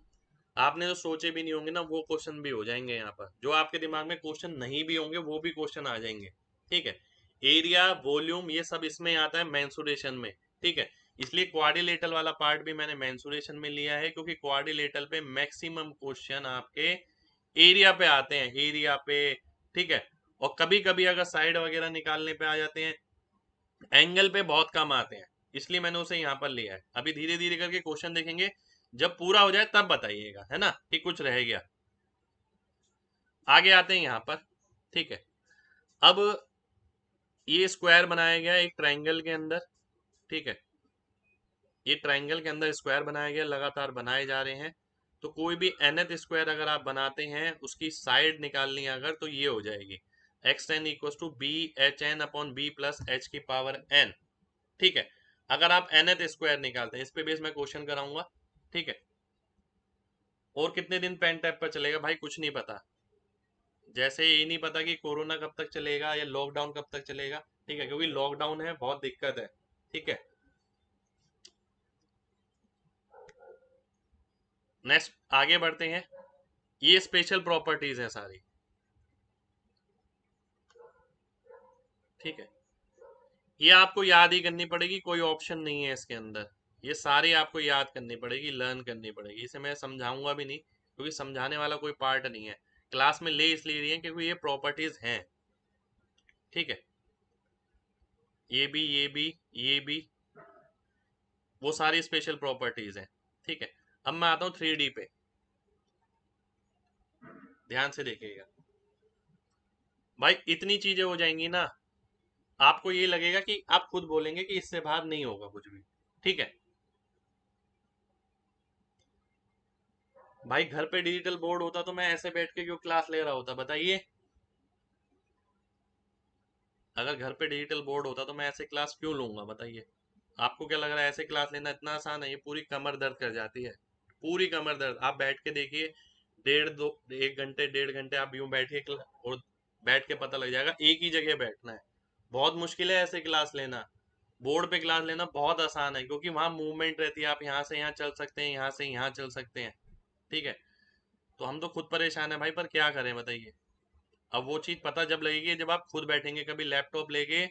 [SPEAKER 1] आपने जो सोचे भी नहीं होंगे ना वो क्वेश्चन भी हो जाएंगे यहाँ पर। जो आपके दिमाग में क्वेश्चन नहीं भी होंगे वो भी क्वेश्चन आ जाएंगे। ठीक है, एरिया वॉल्यूम ये सब इसमें आता है मेंसुरेशन में। ठीक है, इसलिए क्वाड्रिलेटरल वाला पार्ट भी मैंने मेंसुरेशन में लिया है, क्योंकि क्वाड्रिलेटरल पे मैक्सिमम क्वेश्चन आपके एरिया पे आते हैं, एरिया पे। ठीक है, और कभी कभी अगर साइड वगैरह निकालने पे आ जाते हैं, एंगल पे बहुत कम आते हैं, इसलिए मैंने उसे यहाँ पर लिया है। अभी धीरे धीरे करके क्वेश्चन देखेंगे, जब पूरा हो जाए तब बताइएगा, है ना, कि कुछ रह गया। आगे आते हैं यहाँ पर। ठीक है, अब ये स्क्वायर बनाया गया एक ट्रायंगल के अंदर। ठीक है, ये ट्रायंगल के अंदर स्क्वायर बनाया गया, लगातार बनाए जा रहे हैं। तो कोई भी nth स्क्वायर अगर आप बनाते हैं, उसकी साइड निकालनी है अगर, तो ये हो जाएगी xn equal to B H N upon B plus H की पावर n। ठीक है, अगर आप nth स्क्वायर निकालते हैं, इस पे बेस मैं क्वेश्चन कराऊंगा। ठीक है, और कितने दिन पेन टैप पर चलेगा भाई कुछ नहीं पता, जैसे ये नहीं पता कि कोरोना कब तक चलेगा या लॉकडाउन कब तक चलेगा। ठीक है, क्योंकि लॉकडाउन है, बहुत दिक्कत है। ठीक है, नेक्स्ट आगे बढ़ते हैं। ये स्पेशल प्रॉपर्टीज हैं सारी। ठीक है, ये आपको याद ही करनी पड़ेगी, कोई ऑप्शन नहीं है इसके अंदर। ये सारी आपको याद करनी पड़ेगी, लर्न करनी पड़ेगी। इसे मैं समझाऊंगा भी नहीं, क्योंकि समझाने वाला कोई पार्ट नहीं है। क्लास में ले इसलिए रही है क्योंकि ये प्रॉपर्टीज हैं। ठीक है, ये भी वो सारी स्पेशल प्रॉपर्टीज हैं। ठीक है, अब मैं आता हूँ 3D पे, ध्यान से देखिएगा। भाई इतनी चीजें हो जाएंगी ना, आपको ये लगेगा कि आप खुद बोलेंगे कि इससे बाहर नहीं होगा कुछ भी। ठीक है, भाई घर पे डिजिटल बोर्ड होता तो मैं ऐसे बैठ के क्यों क्लास ले रहा होता, बताइए। अगर घर पे डिजिटल बोर्ड होता तो मैं ऐसे क्लास क्यों लूंगा, बताइए। आपको क्या लग रहा है ऐसे क्लास लेना इतना आसान है? ये पूरी कमर दर्द कर जाती है, पूरी कमर दर्द। आप बैठ के देखिए, डेढ़ दो 1 घंटे 1.5 घंटे आप यूं बैठिए और बैठ के पता लग जाएगा एक ही जगह बैठना है। बहुत मुश्किल है ऐसे क्लास लेना। बोर्ड पे क्लास लेना बहुत आसान है, क्योंकि वहां मूवमेंट रहती है, आप यहाँ से यहाँ चल सकते हैं, यहाँ से यहाँ चल सकते हैं। ठीक है, तो हम तो खुद परेशान है भाई, पर क्या करें बताइए। अब वो चीज पता जब लगेगी जब आप खुद बैठेंगे कभी लैपटॉप लेके,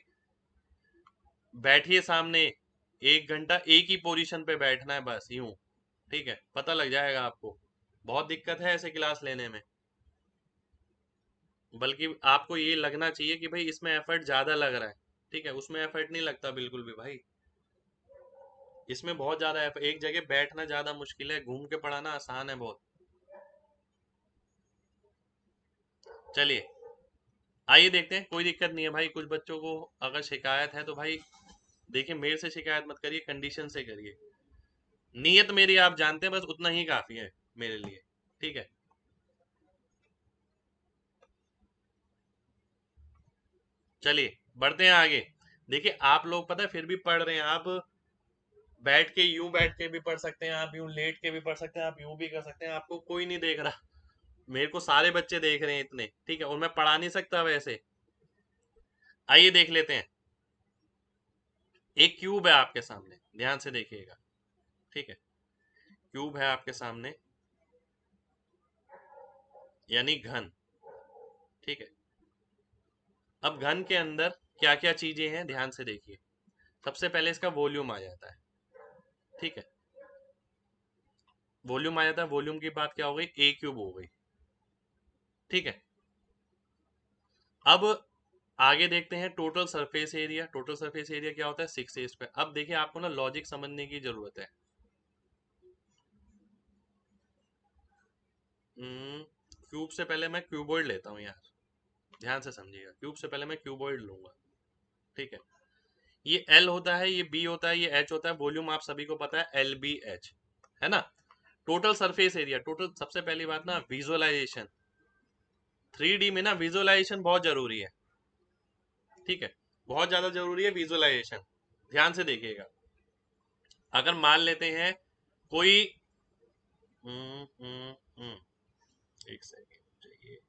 [SPEAKER 1] बैठिए सामने, 1 घंटा एक ही पोजीशन पे बैठना है बस यूं। ठीक है, पता लग जाएगा आपको। बहुत दिक्कत है ऐसे क्लास लेने में। बल्कि आपको ये लगना चाहिए कि भाई इसमें एफर्ट ज्यादा लग रहा है। ठीक है, उसमें एफर्ट नहीं लगता बिल्कुल भी भाई। इसमें बहुत ज्यादा एक जगह बैठना ज्यादा मुश्किल है, घूम के पढ़ाना आसान है बहुत। चलिए आइए देखते हैं, कोई दिक्कत नहीं है भाई। कुछ बच्चों को अगर शिकायत है तो भाई देखिए, मेरे से शिकायत मत करिए, कंडीशन से करिए। नीयत मेरी आप जानते हैं, बस उतना ही काफी है मेरे लिए। ठीक है, चलिए बढ़ते हैं आगे। देखिए आप लोग पता है फिर भी पढ़ रहे हैं। आप बैठ के यूं बैठ के भी पढ़ सकते हैं, आप यूं लेट के भी पढ़ सकते हैं, आप यूं भी कर सकते हैं, आपको कोई नहीं देख रहा। मेरे को सारे बच्चे देख रहे हैं इतने, ठीक है, और मैं पढ़ा नहीं सकता वैसे। आइए देख लेते हैं। एक क्यूब है आपके सामने, ध्यान से देखिएगा। ठीक है, क्यूब है आपके सामने, यानी घन। ठीक है, अब घन के अंदर क्या क्या चीजें हैं ध्यान से देखिए। सबसे पहले इसका वॉल्यूम आ जाता है। ठीक है, वॉल्यूम आ जाता है। वॉल्यूम की बात क्या हो गई, ए क्यूब हो गई। ठीक है, अब आगे देखते हैं total surface area. Total surface area क्या होता है, 6a²। अब देखिए आपको ना लॉजिक समझने की जरूरत है। क्यूब से पहले मैं क्यूबॉइड लेता हूँ यार, ध्यान से समझिएगा। क्यूब से पहले मैं क्यूबॉइड लूंगा। ठीक है, ये एल होता है, ये बी होता है, ये एच होता है। वॉल्यूम आप सभी को पता है, LBH, है ना। टोटल सरफेस एरिया, टोटल, सबसे पहली बात ना विजुअलाइजेशन। 3D में ना विजुअलाइजेशन बहुत जरूरी है। ठीक है, बहुत ज्यादा जरूरी है विजुअलाइजेशन। ध्यान से देखिएगा। अगर मान लेते हैं कोई हम्म हम्म हम्म एक सेकेंड चाहिए।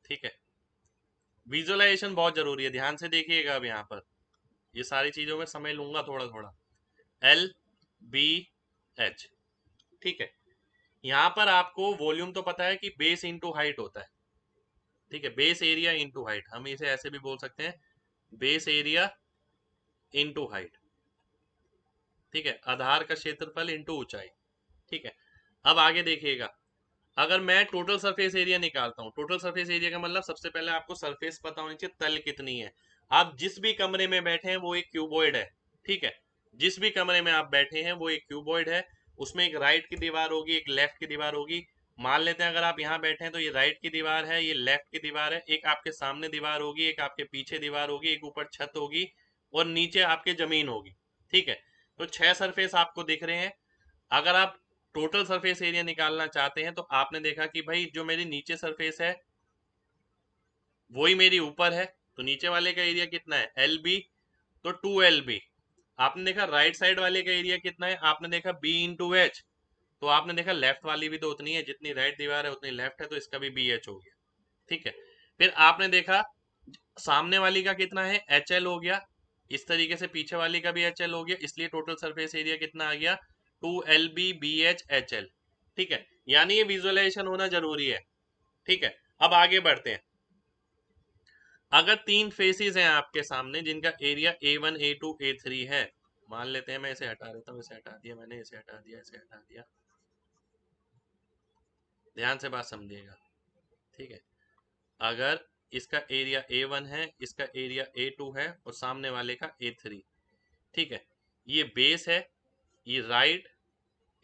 [SPEAKER 1] ठीक है, विजुअलाइजेशन बहुत जरूरी है, ध्यान से देखिएगा। अब यहाँ पर ये सारी चीजों में समय लूंगा थोड़ा थोड़ा। LBH। ठीक है, यहाँ पर आपको वॉल्यूम तो पता है कि बेस इंटू हाइट होता है। ठीक है, बेस एरिया इंटू हाइट, हम इसे ऐसे भी बोल सकते हैं, बेस एरिया इंटू हाइट। ठीक है, आधार का क्षेत्रफल इंटू ऊंचाई। ठीक है, अब आगे देखिएगा। अगर मैं टोटल सरफेस एरिया निकालता हूँ, टोटल सरफेस एरिया का मतलब सबसे पहले आपको सरफेस पता होनी चाहिए, तल कितनी है। आप जिस भी कमरे में बैठे हैं वो एक क्यूबॉइड है। ठीक है, जिस भी कमरे में आप बैठे हैं वो एक क्यूबॉइड है। उसमें एक राइट की दीवार होगी, एक लेफ्ट की दीवार होगी। मान लेते हैं अगर आप यहाँ बैठे हैं तो ये राइट की दीवार है, ये लेफ्ट की दीवार है, एक आपके सामने दीवार होगी, एक आपके पीछे दीवार होगी, एक ऊपर छत होगी, और नीचे आपके जमीन होगी। ठीक है, तो 6 सरफेस आपको दिख रहे हैं। अगर आप टोटल सरफेस एरिया निकालना चाहते हैं तो आपने देखा कि भाई जो मेरी नीचे सरफेस है वही मेरी ऊपर है, तो नीचे वाले का एरिया कितना है, LB, तो 2LB। आपने देखा राइट साइड वाले का एरिया कितना है, आपने देखा B/H, तो आपने देखा लेफ्ट वाली भी तो उतनी है, जितनी राइट दीवार है उतनी लेफ्ट है, तो इसका भी BH हो गया। ठीक है, फिर आपने देखा सामने वाली का कितना है, HL हो गया। इस तरीके से पीछे वाली का भी HL हो गया, इसलिए टोटल सरफेस एरिया कितना आ गया, 2LB/BH/HL। ठीक है, यानी ये विजुअलाइजेशन होना जरूरी है। ठीक है, अब आगे बढ़ते हैं। अगर 3 फेसेस हैं आपके सामने जिनका एरिया A1 A2 A3 है, मान लेते हैं, मैं इसे हटा देता हूँ, इसे हटा दिया मैंने, इसे हटा दिया, इसे हटा दिया। ध्यान से बात समझिएगा। ठीक है, अगर इसका एरिया A1 है, इसका एरिया A2 है, और सामने वाले का A3। ठीक है, ये बेस है, ये राइट,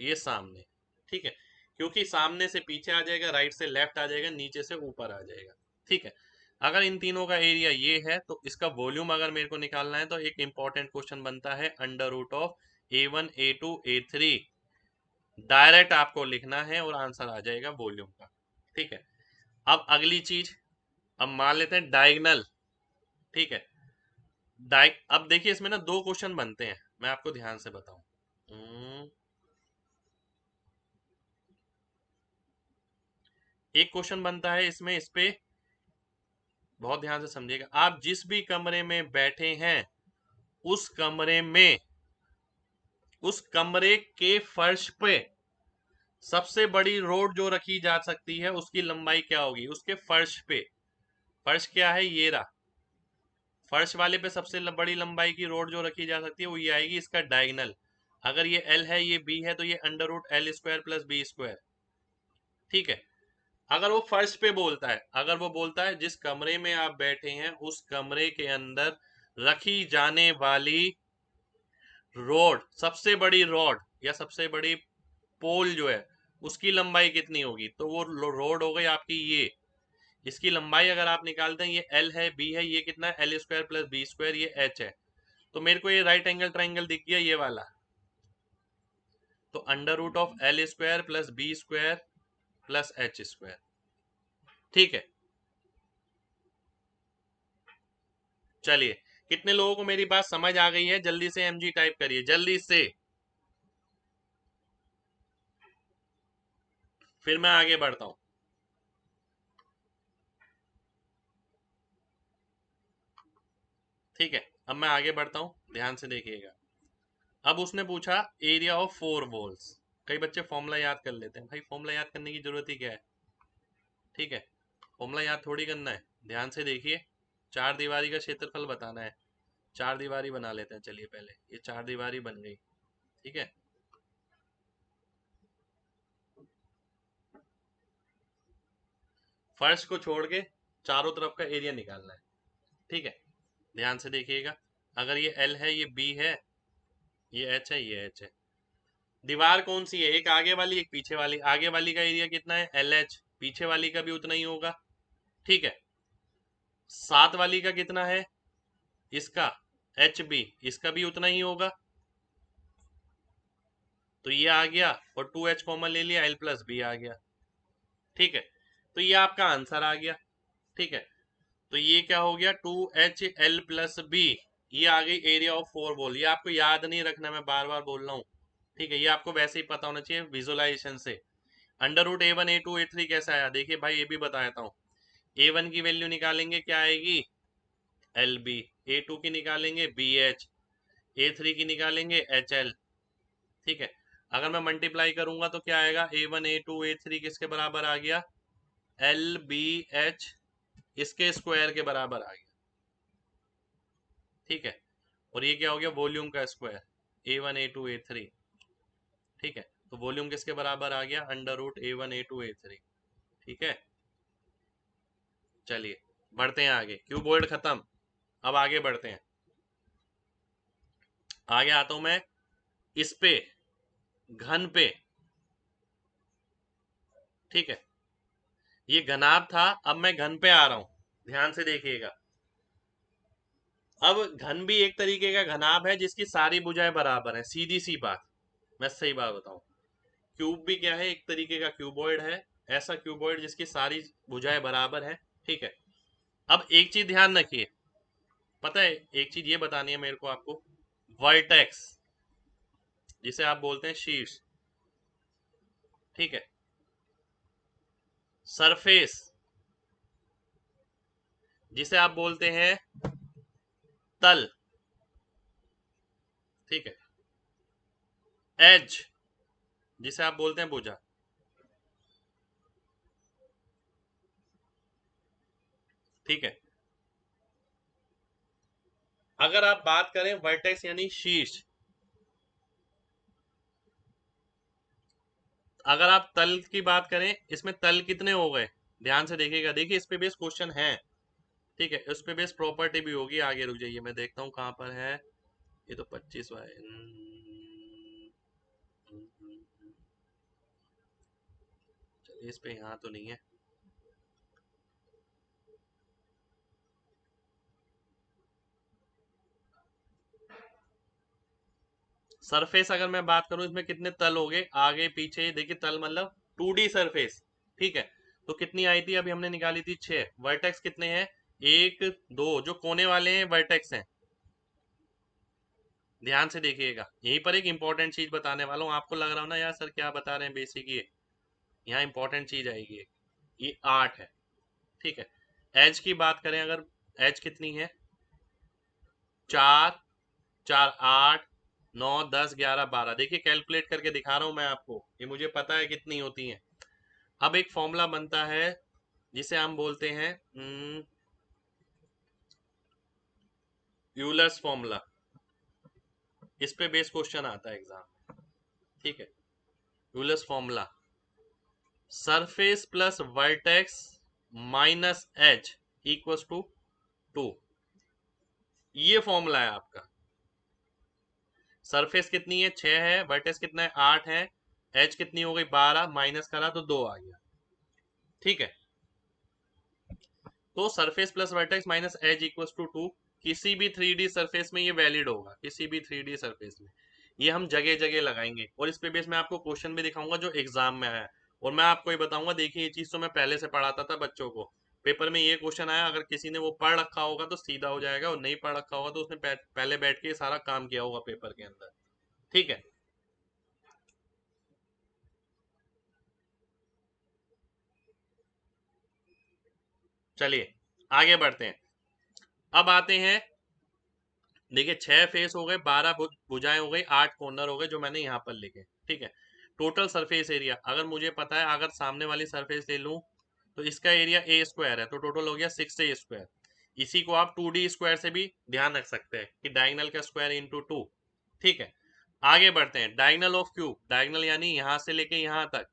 [SPEAKER 1] ये सामने, ठीक है, क्योंकि सामने से पीछे आ जाएगा, राइट से लेफ्ट आ जाएगा, नीचे से ऊपर आ जाएगा, ठीक है। अगर इन तीनों का एरिया ये है तो इसका वॉल्यूम अगर मेरे को निकालना है तो एक इंपॉर्टेंट क्वेश्चन बनता है under root of A1 A2 A3, direct आपको लिखना है और आंसर आ जाएगा वॉल्यूम का, ठीक है। अब अगली चीज, अब मान लेते हैं डायगनल, ठीक है। अब देखिए इसमें ना दो क्वेश्चन बनते हैं, मैं आपको ध्यान से बताऊं। एक क्वेश्चन बनता है इसमें, इस पे बहुत ध्यान से समझिएगा। आप जिस भी कमरे में बैठे हैं उस कमरे में, उस कमरे के फर्श पे सबसे बड़ी रोड जो रखी जा सकती है उसकी लंबाई क्या होगी? उसके फर्श पे, फर्श क्या है, ये रहा, फर्श वाले पे सबसे बड़ी लंबाई की रोड जो रखी जा सकती है वो ये आएगी, इसका डायगनल। अगर ये L है, ये B है, तो ये under root L² plus B², ठीक है। अगर वो फर्श पे बोलता है, अगर वो बोलता है जिस कमरे में आप बैठे हैं उस कमरे के अंदर रखी जाने वाली रोड, सबसे बड़ी रोड या सबसे बड़ी पोल जो है उसकी लंबाई कितनी होगी, तो वो रोड हो गई आपकी ये, इसकी लंबाई अगर आप निकालते हैं, ये L है, B है, ये कितना है L² प्लस B², ये H है, तो मेरे को ये राइट एंगल ट्राइंगल दिख गया ये वाला, तो under root of L² plus B² plus H², ठीक है। चलिए, कितने लोगों को मेरी बात समझ आ गई है? जल्दी से MG टाइप करिए, जल्दी से, फिर मैं आगे बढ़ता हूं। ठीक है, अब मैं आगे बढ़ता हूं, ध्यान से देखिएगा। अब उसने पूछा एरिया ऑफ 4 वॉल्स। कई बच्चे फॉर्मूला याद कर लेते हैं, भाई फॉर्मूला याद करने की जरूरत ही क्या है, ठीक है, फॉर्मूला याद थोड़ी करना है। ध्यान से देखिए, चार दीवारी का क्षेत्रफल बताना है, चार दीवारी बना लेते हैं। चलिए पहले ये चार दीवारी बन गई, ठीक है। फर्श को छोड़ के चारों तरफ का एरिया निकालना है, ठीक है। ध्यान से देखिएगा, अगर ये L है, ये B है, ये H है, ये H है। दीवार कौन सी है? एक आगे वाली, एक पीछे वाली। आगे वाली का एरिया कितना है? LH, पीछे वाली का भी उतना ही होगा, ठीक है। सात वाली का कितना है? इसका HB, इसका भी उतना ही होगा, तो ये आ गया, और 2H कॉमन ले लिया, L प्लस B आ गया, ठीक है। तो ये आपका आंसर आ गया, ठीक है। तो ये क्या हो गया? 2HL प्लस B, ये आ गई एरिया ऑफ 4 वॉल। ये आपको याद नहीं रखना, मैं बार बार बोल रहा हूँ, ठीक है, ये आपको वैसे ही पता होना चाहिए विजुअलाइजेशन से। Under root A1 A2 A3 कैसा आया? देखिए भाई, ये भी बता देता हूँ। A1 की वैल्यू निकालेंगे, क्या आएगी? LB। A2 की निकालेंगे BH। A3 की निकालेंगे HL, ठीक है। अगर मैं मल्टीप्लाई करूंगा तो क्या आएगा? A1 A2 A3 किसके बराबर आ गया? LBH, इसके स्क्वायर के बराबर आ गया, ठीक है। और ये क्या हो गया? वॉल्यूम का स्क्वायर, A1 A2 A3, ठीक है। तो वॉल्यूम किसके बराबर आ गया? Under root A1 A2 A3, ठीक है। चलिए बढ़ते हैं आगे, क्यूबॉइड खत्म, अब आगे बढ़ते हैं। आगे आता हूं मैं इस पे, घन पे, ठीक है। ये घनाभ था, अब मैं घन पे आ रहा हूं, ध्यान से देखिएगा। अब घन भी एक तरीके का घनाभ है जिसकी सारी भुजाएं बराबर है, सीधी सी बात, मैं सही बात बताऊं। क्यूब भी क्या है? एक तरीके का क्यूबॉइड है, ऐसा क्यूबॉइड जिसकी सारी भुजाएं बराबर है, ठीक है। अब एक चीज ध्यान रखिए, पता है एक चीज ये बतानी है मेरे को आपको, वर्टेक्स जिसे आप बोलते हैं शीर्ष, ठीक है, सरफेस जिसे आप बोलते हैं तल, ठीक है, एज जिसे आप बोलते हैं भुजा, ठीक है। अगर आप बात करें वर्टेक्स यानी शीर्ष, अगर आप तल की बात करें, इसमें तल कितने हो गए? ध्यान से देखिएगा, देखिए इस पे बेस क्वेश्चन है, ठीक है, उस पे बेस प्रॉपर्टी भी होगी। आगे रुक जाइए, मैं देखता हूँ कहां पर है। ये तो 25 है, इस पे यहाँ तो नहीं है। सरफेस अगर मैं बात करूं इसमें कितने तल हो गए, आगे पीछे, देखिए तल मतलब 2D सरफेस, ठीक है। तो कितनी आई थी, अभी हमने निकाली थी 6। वर्टेक्स कितने हैं, 1 2, जो कोने वाले हैं वर्टेक्स हैं। ध्यान से देखिएगा, यहीं पर एक इंपॉर्टेंट चीज बताने वाला हूँ। आपको लग रहा हो ना यार सर क्या बता रहे हैं, बेसिक ये यहाँ इंपॉर्टेंट चीज आएगी। ये 8 है, ठीक है। एज की बात करें अगर, एज कितनी है, 4 4 8 9 10 11 12। देखिए कैलकुलेट करके दिखा रहा हूं मैं आपको, ये मुझे पता है कितनी होती हैं। अब एक फॉर्मूला बनता है जिसे हम बोलते हैं यूलर्स फॉर्मूला। इस पे बेस क्वेश्चन आता है एग्जाम में, ठीक है। Euler's formula, surface plus vertex minus H equals to 2। ये फॉर्मूला है आपका। सरफेस कितनी है, 6 है, वर्टेक्स कितना है, 8 है, एच कितनी हो गई, 12, माइनस करा तो 2 आ गया, ठीक है। तो surface plus vertex minus edge equals to 2, किसी भी 3D सरफेस में ये वैलिड होगा, किसी भी 3D सरफेस में। ये हम जगह जगह लगाएंगे और इस पे बेस में आपको क्वेश्चन भी दिखाऊंगा जो एग्जाम में आया है। और मैं आपको ये बताऊंगा, देखिए ये चीज तो मैं पहले से पढ़ाता था बच्चों को, पेपर में ये क्वेश्चन आया, अगर किसी ने वो पढ़ रखा होगा तो सीधा हो जाएगा, और नहीं पढ़ रखा होगा तो उसने पहले बैठ के सारा काम किया होगा पेपर के अंदर, ठीक है। चलिए आगे बढ़ते हैं। अब आते हैं, देखिए 6 फेस हो गए, 12 भुजाएं हो गई, 8 कॉर्नर हो गए जो मैंने यहाँ पर लिखे, ठीक है। टोटल सरफेस एरिया अगर मुझे पता है, अगर सामने वाली सरफेस ले लूं तो इसका एरिया ए स्क्वायर है, तो टोटल हो गया 6 ए स्क्वायर। इसी को आप 2D स्क्वायर से भी ध्यान रख सकते हैं कि डायगनल का स्क्वायर इंटू 2, ठीक है। आगे बढ़ते हैं, डायगनल ऑफ क्यूब, डायगनल यानी यहाँ से लेके यहाँ तक।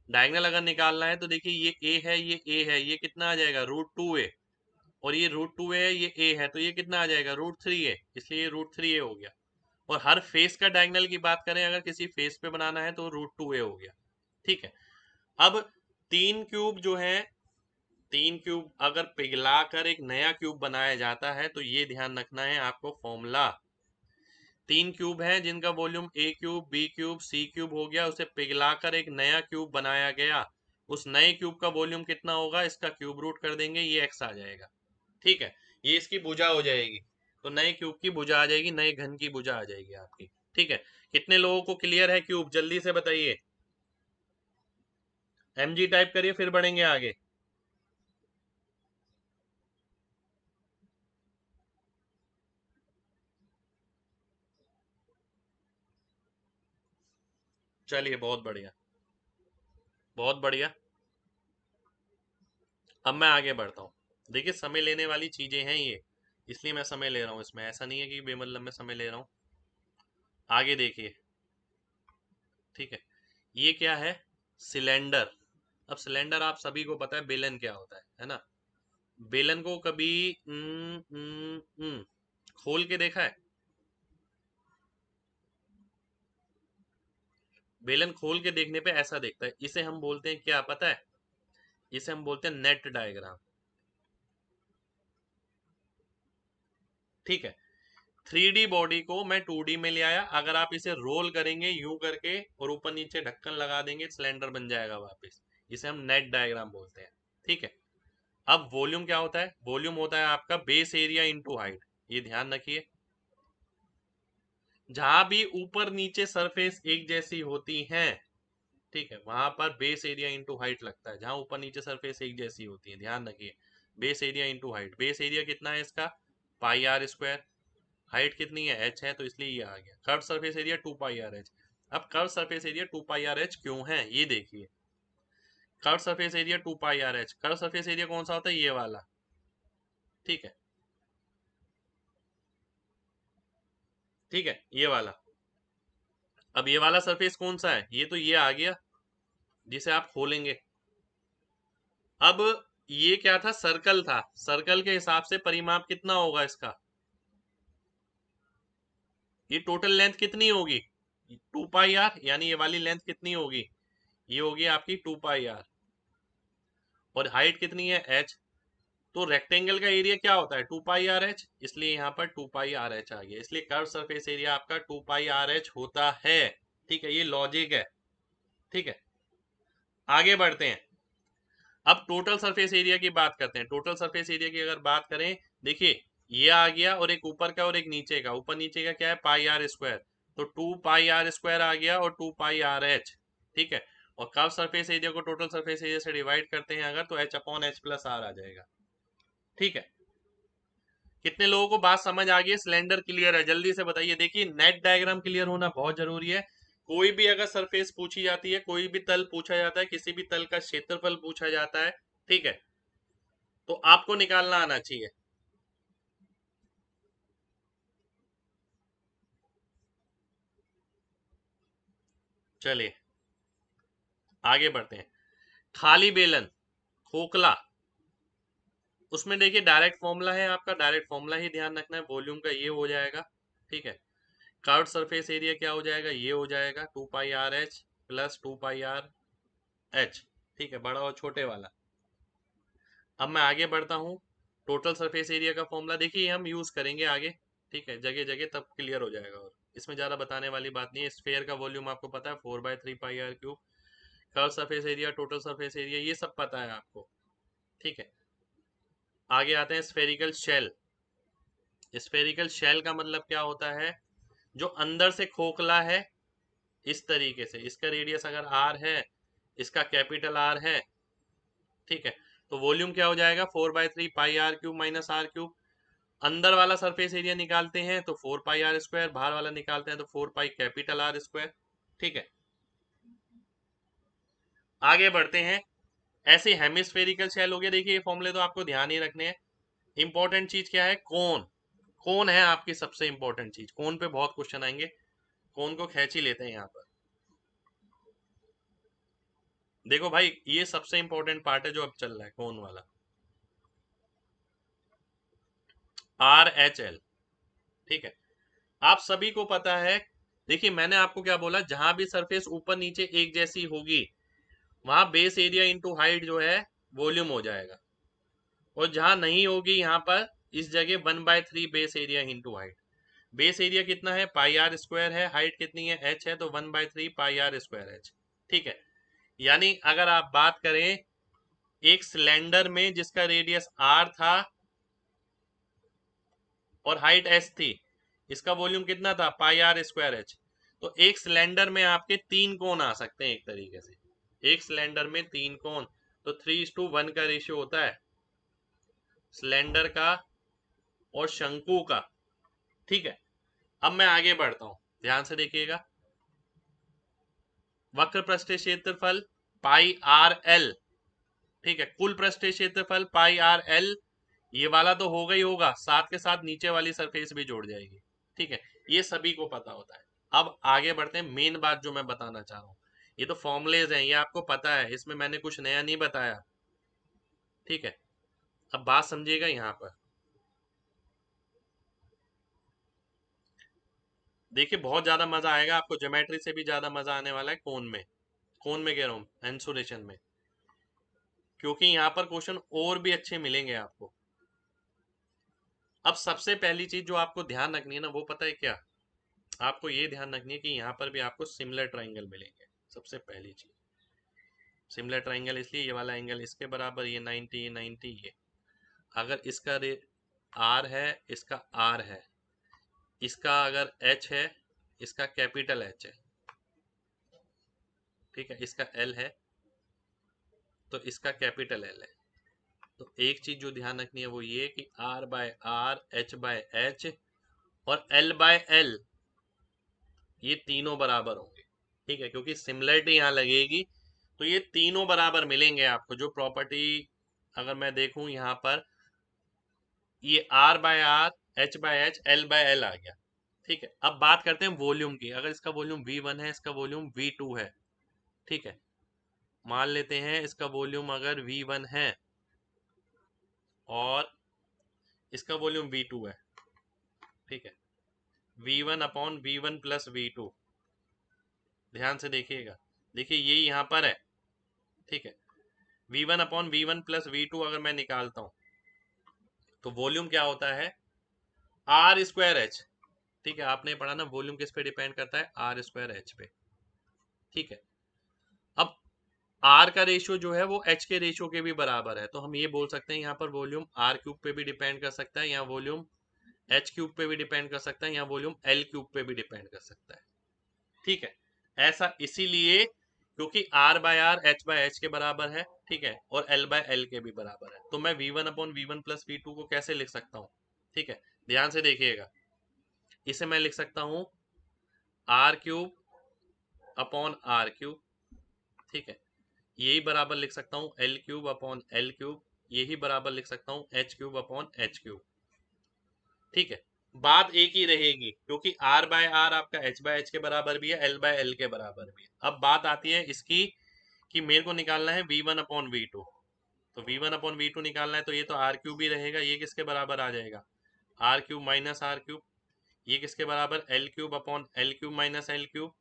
[SPEAKER 1] डायगनल अगर निकालना है तो देखिए ये ए है, ये ए है, ये कितना आ जाएगा, √2a। और ये √2a है, ये a है, तो ये कितना आ जाएगा, √3a, इसलिए ये √3a हो गया। और हर फेस का डायगोनल की बात करें, अगर किसी फेस पे बनाना है तो √2a हो गया, ठीक है। अब 3 क्यूब जो है, 3 क्यूब अगर पिघलाकर एक नया क्यूब बनाया जाता है तो ये ध्यान रखना है आपको फॉर्मूला। 3 क्यूब हैं जिनका वॉल्यूम ए क्यूब, बी क्यूब, सी क्यूब हो गया, उसे पिघलाकर एक नया क्यूब बनाया गया। उस नए क्यूब का वॉल्यूम कितना होगा, इसका क्यूब रूट कर देंगे, ये एक्स आ जाएगा, ठीक है। ये इसकी भुजा हो जाएगी, तो नए क्यूब की भुजा आ जाएगी, नए घन की भुजा आ जाएगी आपकी, ठीक है। कितने लोगों को क्लियर है क्यूब, जल्दी से बताइए। mg टाइप करिए, फिर बढ़ेंगे आगे। चलिए बहुत बढ़िया, बहुत बढ़िया। अब मैं आगे बढ़ता हूँ। देखिए समय लेने वाली चीजें हैं ये, इसलिए मैं समय ले रहा हूँ इसमें, ऐसा नहीं है कि बेमतलब में समय ले रहा हूँ। आगे देखिए, ठीक है। ये क्या है, सिलेंडर। अब सिलेंडर आप सभी को पता है, बेलन क्या होता है ना। बेलन को कभी खोल के देखा है, बेलन खोल के देखने पे ऐसा दिखता है, इसे हम बोलते हैं क्या पता है, इसे हम बोलते हैं नेट डायग्राम, ठीक है। 3D बॉडी को मैं 2D में ले आया, अगर आप इसे रोल करेंगे यूं करके और ऊपर नीचे ढक्कन लगा देंगे, सिलेंडर बन जाएगा वापस, इसे हम नेट डायग्राम बोलते हैं, ठीक है। अब वॉल्यूम क्या होता है, वॉल्यूम होता है आपका बेस एरिया इंटू हाइट, ये ध्यान रखिए। जहां भी ऊपर नीचे सरफेस एक जैसी होती हैं, ठीक है, वहां पर बेस एरिया इंटू हाइट लगता है, जहां ऊपर नीचे सरफेस एक जैसी होती है, ध्यान रखिए। Base area into height, base area कितना है इसका, πr²। हाइट कितनी है, h है, तो इसलिए ये आ गया। Curve surface area 2πrh। अब कर्व सरफेस एरिया 2πrh क्यों है, ये देखिए। Curve surface area 2πrh, curve surface area कौन सा होता है, ये वाला, ठीक है, ठीक है, ये वाला। अब ये वाला सरफेस कौन सा है, ये तो ये आ गया जिसे आप खोलेंगे। अब ये क्या था, सर्कल था, सर्कल के हिसाब से परिमाप कितना होगा इसका, ये टोटल लेंथ कितनी होगी, 2πr, यानी ये वाली लेंथ कितनी होगी, ये होगी आपकी 2πr, और हाइट कितनी है h, तो रेक्टेंगल का एरिया क्या होता है 2 पाई आर एच, इसलिए यहाँ पर 2 पाई आर एच आ गया, इसलिए कर्व सरफेस एरिया आपका 2 पाई आर एच होता है। ठीक है, ये लॉजिक है। ठीक है, आगे बढ़ते हैं। अब टोटल सरफेस एरिया की बात करते हैं। टोटल सरफेस एरिया की अगर बात करें, देखिए ये आ गया और एक ऊपर का और एक नीचे का, ऊपर नीचे का क्या है पाई आर स्क्वायर, तो 2 पाई आर स्क्वायर आ गया और 2 पाई आर एच। ठीक है, और कर्व सरफेस एरिया को टोटल सरफेस एरिया से डिवाइड करते हैं अगर, तो H upon H plus R आ जाएगा। ठीक है, कितने लोगों को बात समझ आ गई है? सिलेंडर क्लियर है? जल्दी से बताइए। देखिए नेट डायग्राम क्लियर होना बहुत जरूरी है। कोई भी अगर सरफेस पूछी जाती है, कोई भी तल पूछा जाता है, किसी भी तल का क्षेत्रफल पूछा जाता है, ठीक है, तो आपको निकालना आना चाहिए। चलिए आगे बढ़ते हैं। खाली बेलन, खोखला, उसमें देखिए डायरेक्ट फॉर्मूला है आपका, डायरेक्ट फॉर्मूला ही ध्यान रखना है। वॉल्यूम का ये हो जाएगा। ठीक है, कर्व्ड सरफेस एरिया क्या हो जाएगा, ये हो जाएगा 2 पाई आर एच प्लस 2 पाई आर एच। ठीक है, बड़ा और छोटे वाला। अब मैं आगे बढ़ता हूँ। टोटल सरफेस एरिया का फॉर्मूला देखिए हम यूज करेंगे आगे। ठीक है, जगह जगह तब क्लियर हो जाएगा, और इसमें ज्यादा बताने वाली बात नहीं है। स्फेयर का वॉल्यूम आपको पता है 4/3 pi R cube. Curve surface area, total surface area, ये सब पता है आपको। ठीक है, आगे आते हैं स्फेरिकल शेल। स्फेरिकल शेल का मतलब क्या होता है, जो अंदर से खोखला है, इस तरीके से। इसका रेडियस अगर आर है, इसका कैपिटल आर है, ठीक है, तो वॉल्यूम क्या हो जाएगा 4/3 pi R cube minus R cube. अंदर वाला सरफेस एरिया निकालते हैं तो 4 पाई आर स्क्वायर, बाहर वाला निकालते हैं तो 4 पाई कैपिटल आर स्क्वायर। ठीक है, आगे बढ़ते हैं। ऐसे हेमिस्फेरिकल शेल हो गया। देखिए ये फॉर्मूले तो आपको ध्यान ही रखने हैं। इंपॉर्टेंट चीज क्या है, कोन। कोन है आपकी सबसे इंपॉर्टेंट चीज, कोन पे बहुत क्वेश्चन आएंगे, कोन को खींच ही लेते हैं यहाँ पर। देखो भाई ये सबसे इंपॉर्टेंट पार्ट है जो अब चल रहा है, कोन वाला, आर एच एल। ठीक है, आप सभी को पता है। देखिए मैंने आपको क्या बोला, जहां भी सरफेस ऊपर नीचे एक जैसी होगी, वहां बेस एरिया इंटू हाइट जो है वॉल्यूम हो जाएगा, और जहां नहीं होगी यहाँ पर इस जगह 1/3 base area into height. Base area कितना है पाई आर स्क्वायर है, हाइट कितनी है एच है, तो 1/3 पाई आर स्क्वायर एच। ठीक है, यानी अगर आप बात करें एक सिलेंडर में जिसका रेडियस आर था और हाइट एच थी, इसका वॉल्यूम कितना था पाई आर स्क्वायर एच, तो एक सिलेंडर में आपके 3 कोण आ सकते हैं एक तरीके से। एक सिलेंडर में 3 कोण, तो 3:1 का रेशियो होता है सिलेंडर का और शंकु का। ठीक है, अब मैं आगे बढ़ता हूं, ध्यान से देखिएगा। वक्र पृष्ठीय क्षेत्रफल पाई आर एल। ठीक है, कुल पृष्ठीय क्षेत्रफल पाई आर एल, ये वाला तो होगा ही होगा, साथ के साथ नीचे वाली सरफेस भी जोड़ जाएगी। ठीक है, ये सभी को पता होता है। अब आगे बढ़ते हैं, मेन बात जो मैं बताना चाह रहा हूँ, ये तो फॉर्मुलेज हैं, ये आपको पता है, इसमें मैंने कुछ नया नहीं बताया। ठीक है, अब बात समझिएगा यहाँ पर। देखिए बहुत ज्यादा मजा आएगा आपको, ज्योमेट्री से भी ज्यादा मजा आने वाला है कोन में। कोन में कह रहा हूँ, एंसुरेशन में, क्योंकि यहाँ पर क्वेश्चन और भी अच्छे मिलेंगे आपको। अब सबसे पहली चीज जो आपको ध्यान रखनी है ना, वो पता है क्या, आपको ये ध्यान रखनी है कि यहाँ पर भी आपको सिमिलर ट्राइंगल मिलेंगे। सबसे पहली चीज सिमिलर ट्राइंगल, इसलिए ये वाला एंगल इसके बराबर, ये 90, ये 90, ये अगर इसका रे आर है, इसका आर है, इसका अगर एच है, इसका कैपिटल एच है, ठीक है, इसका एल है तो इसका कैपिटल एल है। तो एक चीज जो ध्यान रखनी है वो ये कि R by R, H by H और एल बाय एल, ये तीनों बराबर होंगे। ठीक है, क्योंकि सिमिलरिटी यहाँ लगेगी, तो ये तीनों बराबर मिलेंगे आपको। जो प्रॉपर्टी अगर मैं देखूं यहाँ पर, ये R by R, H by H, L by L आ गया। ठीक है, अब बात करते हैं वॉल्यूम की। अगर इसका वॉल्यूम V1 है, इसका वॉल्यूम V2 है, ठीक है, मान लेते हैं इसका वॉल्यूम अगर V1 है और इसका वॉल्यूम V2 है, ठीक है, V1 upon V1 plus V2, ध्यान से देखिएगा। देखिए ये यहाँ पर है, ठीक है, V1 upon V1 plus V2 अगर मैं निकालता हूं तो वॉल्यूम क्या होता है, आर स्क्वायर एच। ठीक है, आपने पढ़ा ना वॉल्यूम किस पे डिपेंड करता है, आर स्क्वायर एच पे। ठीक है, अब आर का रेशियो जो है वो एच के रेशियो के भी बराबर है, तो हम ये बोल सकते हैं यहाँ पर वॉल्यूम आर क्यूब पे भी डिपेंड कर सकता है, यहाँ वॉल्यूम एच क्यूब पे भी डिपेंड कर सकता है, यहाँ वॉल्यूम एल क्यूब पे भी डिपेंड कर सकता है। ठीक है, ऐसा इसीलिए क्योंकि R by R H by H के बराबर है। ठीक है, और एल बाय एल के भी बराबर है, तो मैं V1 upon V1 plus V2 को कैसे लिख सकता हूँ। ठीक है, ध्यान से देखिएगा, इसे मैं लिख सकता हूँ R cube upon R cube. ठीक है, यही बराबर लिख सकता हूँ L cube upon L cube, यही बराबर लिख सकता हूँ H cube upon H cube. ठीक है, बात एक ही रहेगी क्योंकि आर बाय आर आपका एच बाय एच के बराबर भी है, एल बाय एल के बराबर भी है। अब बात आती है इसकी कि मेरे को निकालना है V1 अपॉन V2, तो V1 अपॉन V2 निकालना है तो ये तो आर क्यूब ही रहेगा, ये किसके बराबर आ जाएगा, R cube minus R cube. ये किसके बराबर, L cube upon L cube minus L cube.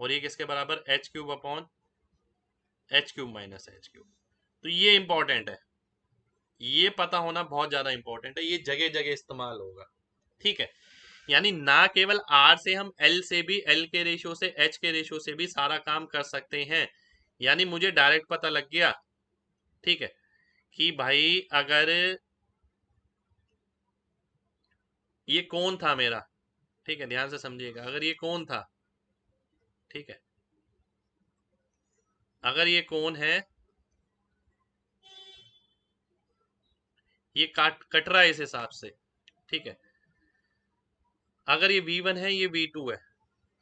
[SPEAKER 1] और ये किसके बराबर, H cube upon H cube minus H cube. तो ये इंपॉर्टेंट है, ये पता होना बहुत ज्यादा इंपॉर्टेंट है, ये जगह जगह इस्तेमाल होगा। ठीक है, यानी ना केवल आर से हम एल से भी, एल के रेशियो से एच के रेशियो से भी सारा काम कर सकते हैं। यानी मुझे डायरेक्ट पता लग गया, ठीक है, कि भाई अगर ये कौन था मेरा, ठीक है, ध्यान से समझिएगा, अगर ये कौन था, ठीक है, अगर ये कौन है, ये कट रहा है इस हिसाब से। ठीक है, अगर ये V1 है, ये V2 है,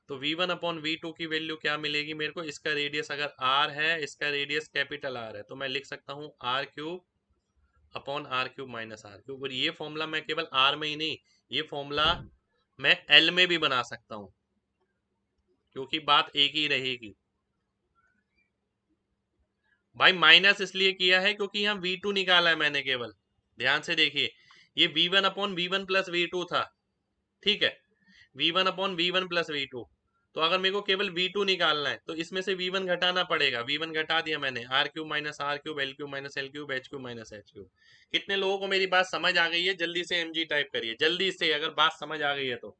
[SPEAKER 1] तो V1 अपॉन V2 की वैल्यू क्या मिलेगी मेरे को, इसका रेडियस अगर R है, इसका रेडियस कैपिटल R है, तो मैं लिख सकता हूँ R cube upon R cube minus R cube. और ये फॉर्मूला मैं केवल R में ही नहीं, ये फॉर्मूला मैं L में भी बना सकता हूँ, क्योंकि बात एक ही रहेगी। भाई माइनस इसलिए किया है क्योंकि यहाँ V2 निकाला है मैंने केवल, ध्यान से देखिए, ये V1 upon V1 plus V2 था। ठीक है, V1 upon V1 plus V2, तो अगर मेरे को केवल V2 निकालना है तो इसमें से V1 घटाना पड़ेगा, V1 घटा दिया मैंने, R cube minus R cube, L cube minus L cube, H cube minus H cube. कितने लोगों को मेरी बात समझ आ गई है, जल्दी से mg टाइप करिए, जल्दी से, अगर बात समझ आ गई है तो।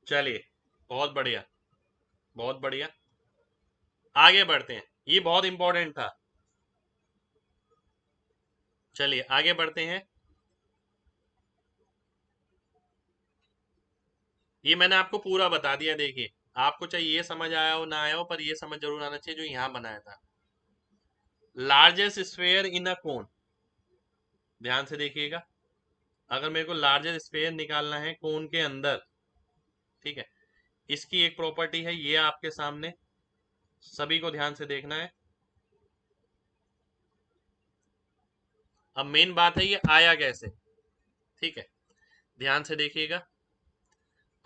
[SPEAKER 1] चलिए, बहुत बढ़िया, बहुत बढ़िया, आगे बढ़ते हैं, ये बहुत इंपॉर्टेंट था। चलिए आगे बढ़ते हैं, ये मैंने आपको पूरा बता दिया। देखिए, आपको चाहे ये समझ आया हो ना आया हो, पर ये समझ जरूर आना चाहिए जो यहाँ बनाया था, लार्जेस्ट स्फेयर इन अ कोन। ध्यान से देखिएगा, अगर मेरे को लार्जेस्ट स्फेयर निकालना है कोन के अंदर, ठीक है, इसकी एक प्रॉपर्टी है, ये आपके सामने सभी को ध्यान से देखना है। अब मेन बात है ये आया कैसे। ठीक है, ध्यान से देखिएगा,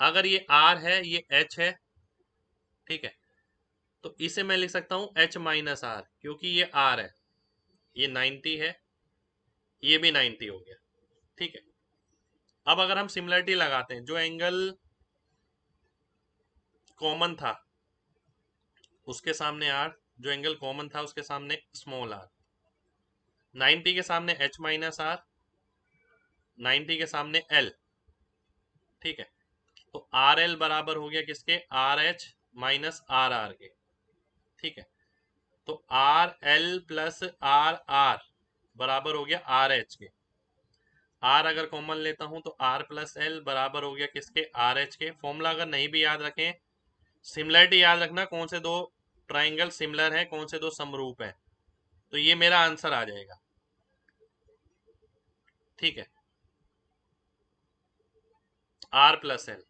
[SPEAKER 1] अगर ये R है, ये H है, ठीक है, तो इसे मैं लिख सकता हूं H माइनस आर, क्योंकि ये R है, ये 90 है, ये भी 90 हो गया। ठीक है, अब अगर हम सिमिलरिटी लगाते हैं, जो एंगल कॉमन था उसके सामने R, जो एंगल कॉमन था उसके सामने स्मॉल r, 90 के सामने H माइनस आर, 90 के सामने L। ठीक है, तो आर एल बराबर हो गया किसके, R H minus R R के। ठीक है, तो R L plus R R बराबर हो गया आर एच के। आर अगर कॉमन लेता हूं तो आर प्लस एल बराबर हो गया किसके, आर एच के। फॉर्मूला अगर नहीं भी याद रखें, सिमिलरिटी याद रखना, कौन से दो ट्राइंगल सिमिलर है, कौन से दो समरूप है, तो ये मेरा आंसर आ जाएगा। ठीक है, आर प्लस एल।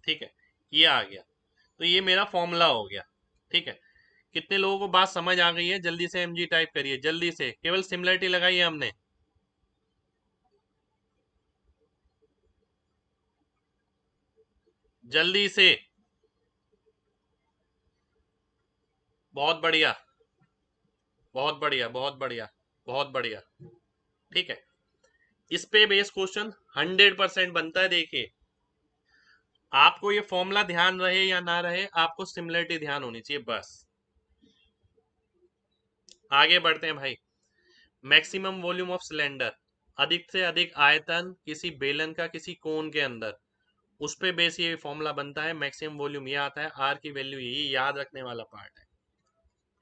[SPEAKER 1] ठीक है, ये आ गया, तो ये मेरा फॉर्मूला हो गया। ठीक है, कितने लोगों को बात समझ आ गई है? जल्दी से mg टाइप करिए, जल्दी से, केवल सिमिलरिटी लगाई है हमने। जल्दी से, बहुत बढ़िया, बहुत बढ़िया, बहुत बढ़िया, बहुत बढ़िया। ठीक है, इस पे बेस क्वेश्चन 100% बनता है। देखिए, आपको ये फॉर्मूला ध्यान रहे या ना रहे, आपको सिमिलरिटी ध्यान होनी चाहिए बस। आगे बढ़ते हैं भाई। मैक्सिमम वॉल्यूम ऑफ सिलेंडर, अधिक से अधिक आयतन किसी बेलन का किसी कोन के अंदर, उस पे बेस ये फॉर्मूला बनता है। मैक्सिमम वॉल्यूम ये आता है, आर की वैल्यू, ये याद रखने वाला पार्ट है।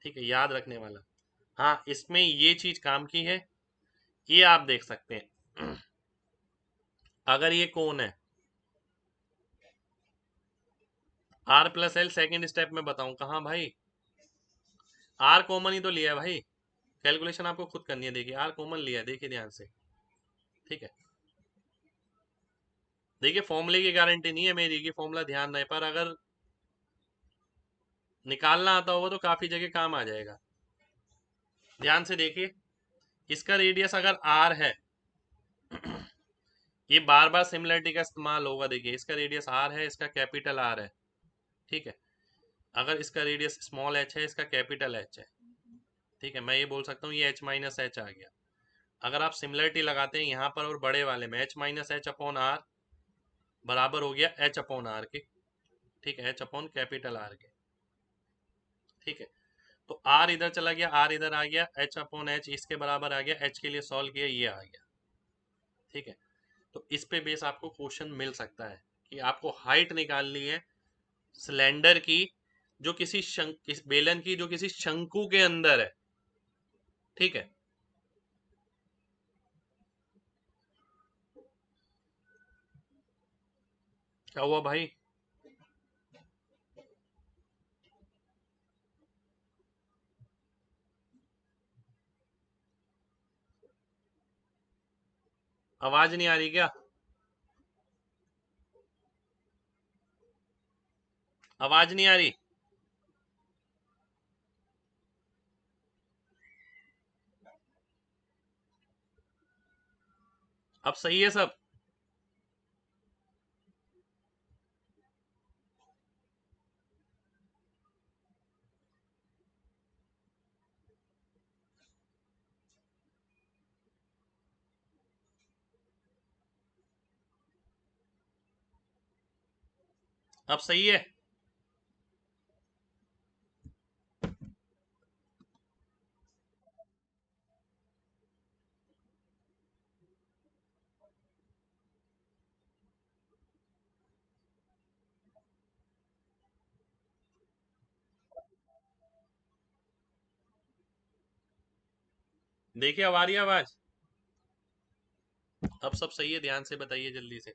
[SPEAKER 1] ठीक है, याद रखने वाला। हाँ, इसमें ये चीज काम की है, ये आप देख सकते हैं। अगर ये कोन है, R plus L, second step में बताऊं कहाँ भाई, आर कॉमन ही तो लिया है भाई, कैलकुलेशन आपको खुद करनी है। देखिए, आर कॉमन लिया है, देखिए ध्यान से। ठीक है, देखिए फॉर्मूले की गारंटी नहीं है मेरी कि फॉर्मूला ध्यान रहे, पर अगर निकालना आता होगा तो काफी जगह काम आ जाएगा। ध्यान से देखिए, इसका रेडियस अगर आर है, ये बार बार सिमिलरिटी का इस्तेमाल होगा। देखिए, इसका रेडियस आर है, इसका कैपिटल आर है। ठीक है, अगर इसका रेडियस स्मॉल एच है, इसका कैपिटल एच है। ठीक है, मैं ये बोल सकता हूँ ये एच माइनस एच आ गया। अगर आप सिमिलरिटी लगाते हैं यहाँ पर और बड़े वाले में, H minus H upon R बराबर हो गया एच अपॉन आर के। ठीक है, एच अपॉन कैपिटल आर के। ठीक है, तो आर इधर चला गया, आर इधर आ गया, एच अपॉन एच इसके बराबर आ गया, एच के लिए सॉल्व किया, ये आ गया। ठीक है, तो इस पे बेस आपको क्वेश्चन मिल सकता है कि आपको हाइट निकालनी है सिलेंडर की, जो किसी इस बेलन की जो किसी शंकु के अंदर है। ठीक है, क्या हुआ भाई? आवाज नहीं आ रही क्या? आवाज नहीं आ रही? अब सही है सब? अब सही है? देखिए, अब आ रही है आवाज? अब सब सही है? ध्यान से बताइए जल्दी से।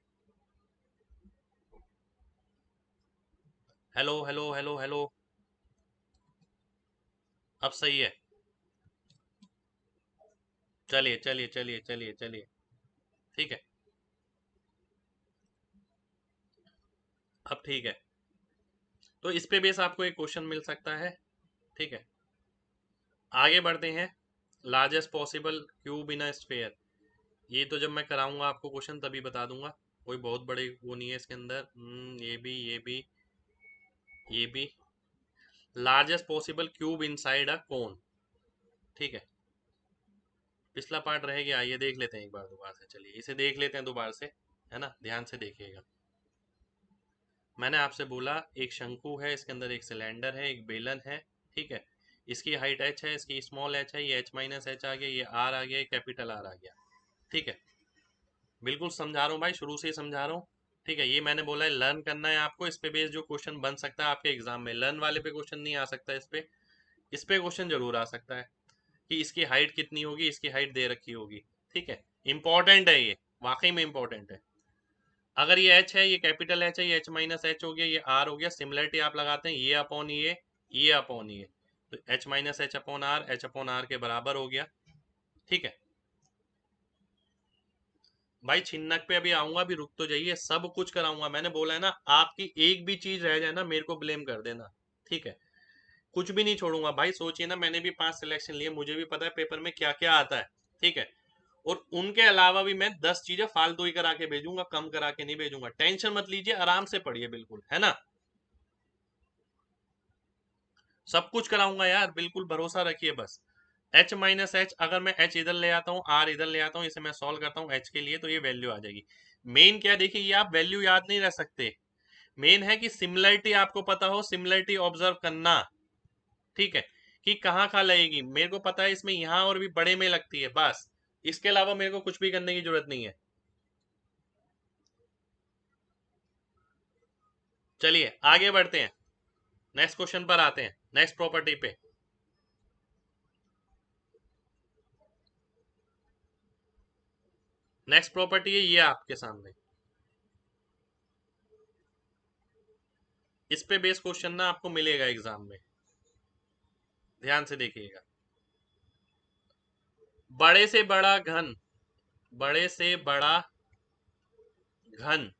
[SPEAKER 1] Hello hello hello hello. अब सही है? चलिए चलिए चलिए चलिए चलिए। ठीक है, अब ठीक है, तो इस पे बेस आपको एक क्वेश्चन मिल सकता है। ठीक है, आगे बढ़ते हैं। Largest possible cube in a sphere, ये तो जब मैं कराऊंगा आपको क्वेश्चन तभी बता दूंगा, कोई बहुत बड़े वो नहीं है इसके अंदर। ये भी, ये भी, ये भी। Largest possible cube inside a cone. ठीक है, पिछला पार्ट रह गया, ये देख लेते हैं एक बार दोबारा से। चलिए इसे देख लेते हैं दोबारा से, है ना, ध्यान से देखिएगा। मैंने आपसे बोला एक शंकु है, इसके अंदर एक सिलेंडर है, एक बेलन है। ठीक है, इसकी हाइट एच है, इसकी स्मॉल एच है, ये एच माइनस एच आ गया, ये आर आ गया, ये कैपिटल आर आ गया। ठीक है, बिल्कुल समझा रहा हूँ भाई, शुरू से ही समझा रहा हूँ। ठीक है, ये मैंने बोला है लर्न करना है आपको, इस पे बेस जो क्वेश्चन बन सकता है आपके एग्जाम में, लर्न वाले पे क्वेश्चन नहीं आ सकता। इस पे क्वेश्चन जरूर आ सकता है कि इसकी हाइट कितनी होगी, इसकी हाइट दे रखी होगी। ठीक है, इंपॉर्टेंट है ये, वाकई में इंपॉर्टेंट है। अगर ये एच है, ये कैपिटल एच है, ये एच माइनस एच हो गया, ये आर हो गया, सिमिलरिटी आप लगाते हैं, ये अपॉन ये अपॉन ये, तो H minus H upon R के बराबर हो गया। ठीक है भाई, छिन्नक पे अभी आऊंगा, अभी रुक तो जाइए, सब कुछ कराऊंगा। मैंने बोला है ना, आपकी एक भी चीज रह जाए ना मेरे को ब्लेम कर देना। ठीक है, कुछ भी नहीं छोड़ूंगा भाई। सोचिए ना, मैंने भी 5 सिलेक्शन लिए, मुझे भी पता है पेपर में क्या क्या आता है। ठीक है, और उनके अलावा भी मैं 10 चीजें फालतू ही करा के भेजूंगा, कम करा के नहीं भेजूंगा। टेंशन मत लीजिए, आराम से पढ़िए, बिल्कुल, है ना। सब कुछ कराऊंगा यार, बिल्कुल भरोसा रखिए बस। एच माइनस एच, अगर मैं एच इधर ले आता हूँ, आर इधर ले आता हूँ, इसे मैं सॉल्व करता हूँ एच के लिए, तो ये वैल्यू आ जाएगी। मेन क्या, देखिए ये आप वैल्यू याद नहीं रख सकते। मेन है कि सिमिलरिटी आपको पता हो, सिमिलरिटी ऑब्जर्व करना। ठीक है, कि कहाँ कहाँ लगेगी मेरे को पता है, इसमें यहाँ और भी बड़े में लगती है बस। इसके अलावा मेरे को कुछ भी करने की जरूरत नहीं है। चलिए आगे बढ़ते हैं, नेक्स्ट क्वेश्चन पर आते हैं, नेक्स्ट प्रॉपर्टी पे। नेक्स्ट प्रॉपर्टी है ये आपके सामने। इस पे बेस क्वेश्चन ना आपको मिलेगा एग्जाम में, ध्यान से देखिएगा। बड़े से बड़ा घन, बड़े से बड़ा घन,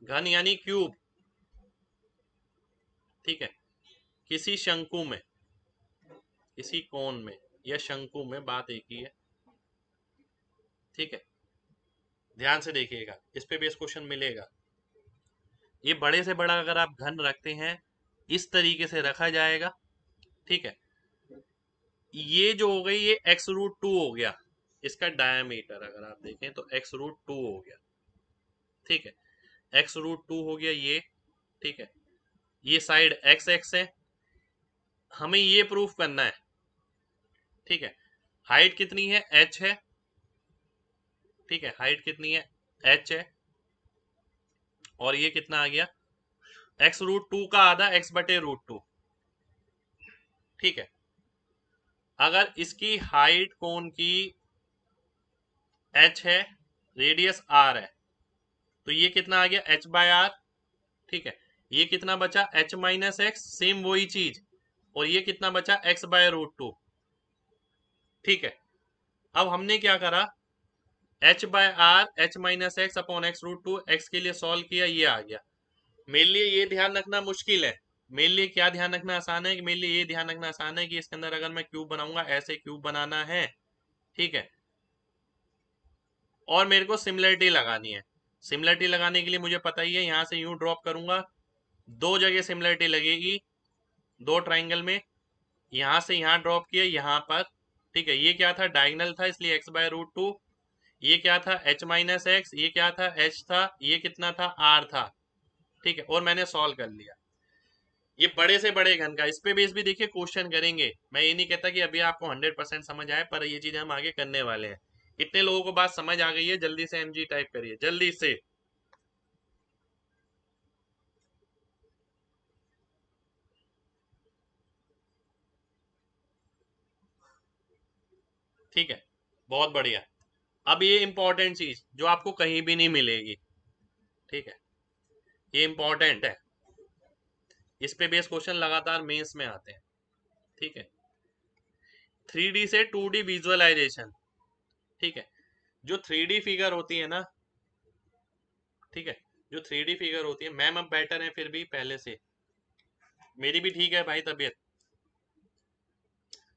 [SPEAKER 1] घन यानी क्यूब। ठीक है, किसी शंकु में, किसी कोण में या शंकु में, बात एक ही है। ठीक है, ध्यान से देखिएगा, इस पे बेस क्वेश्चन मिलेगा। ये बड़े से बड़ा अगर आप घन रखते हैं, इस तरीके से रखा जाएगा। ठीक है, ये जो हो गई ये x√2 हो गया, इसका डायमीटर अगर आप देखें तो x√2 हो गया। ठीक है, x√2 हो गया ये। ठीक है, ये साइड x एक्स है, हमें ये प्रूफ करना है। ठीक है, हाइट कितनी है, h है। ठीक है, हाइट कितनी है, h है, और ये कितना आ गया, x√2 का आधा x/√2। ठीक है, अगर इसकी हाइट कोण की h है, रेडियस r है, तो ये कितना आ गया, h/r। ठीक है, ये कितना बचा, h माइनस एक्स, सेम वही चीज, और ये कितना बचा, x/√2। ठीक है, अब हमने क्या करा, h/r, h minus x upon x√2, x के लिए सॉल्व किया, ये आ गया। मेरे लिए ये ध्यान रखना मुश्किल है, मेरे लिए क्या ध्यान रखना आसान है, कि मेरे लिए ये ध्यान रखना आसान है कि इसके अंदर अगर मैं क्यूब बनाऊंगा, ऐसे क्यूब बनाना है। ठीक है, और मेरे को सिमिलरिटी लगानी है। सिमिलरिटी लगाने के लिए मुझे पता ही है, यहां से यूं ड्रॉप करूंगा, दो जगह सिमिलरिटी लगेगी, दो ट्राइंगल में। यहां से यहां ड्रॉप किया, यहां पर। ठीक है, ये क्या था, डायगनल था, इसलिए x/√2। ये क्या था, h माइनस एक्स, ये क्या था, h था, ये कितना था, r था। ठीक है, और मैंने सॉल्व कर लिया। ये बड़े से बड़े घन का, इस पे बेस भी देखिए क्वेश्चन करेंगे। मैं ये नहीं कहता कि अभी आपको 100% समझ आए, पर ये चीजें हम आगे करने वाले हैं। कितने लोगों को बात समझ आ गई है, जल्दी से mg टाइप करिए, जल्दी से। ठीक है, बहुत बढ़िया। अब ये इंपॉर्टेंट चीज जो आपको कहीं भी नहीं मिलेगी। ठीक है, ये इंपॉर्टेंट है, इस पे बेस क्वेश्चन लगातार मेंस में आते हैं। ठीक है, 3D से 2D विजुअलाइजेशन। ठीक है, जो 3D फिगर होती है ना, ठीक है, जो 3D फिगर होती है, मैम अब बेटर है फिर भी पहले से, मेरी भी ठीक है भाई तबीयत।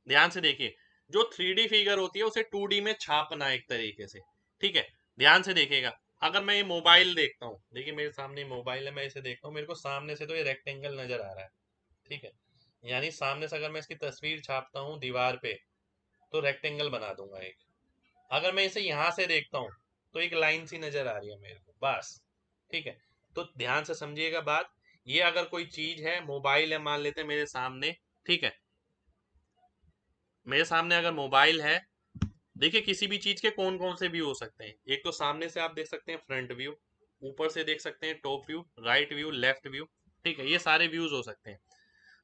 [SPEAKER 1] ध्यान से देखिए, जो 3D फिगर होती है उसे 2D में छापना एक तरीके से। ठीक है, ध्यान से देखिएगा। अगर मैं ये मोबाइल देखता हूँ, देखिए मेरे सामने मोबाइल है, मैं इसे देखता हूँ, मेरे को सामने से तो ये रेक्टेंगल नजर आ रहा है। ठीक है, यानी सामने से अगर मैं इसकी तस्वीर छापता हूँ दीवार पे, तो रेक्टेंगल बना दूंगा एक। अगर मैं इसे यहां से देखता हूं, तो एक लाइन सी नजर आ रही है मेरे को बस। ठीक है, तो ध्यान से समझिएगा बात। ये अगर कोई चीज है, मोबाइल है मान लेते हैं मेरे सामने। ठीक है, मेरे सामने अगर मोबाइल है, देखिए किसी भी चीज के कौन कौन से व्यू हो सकते हैं। एक तो सामने से आप देख सकते हैं फ्रंट व्यू, ऊपर से देख सकते हैं top view, right view, left view. ठीक है, ये सारे व्यूज हो सकते हैं।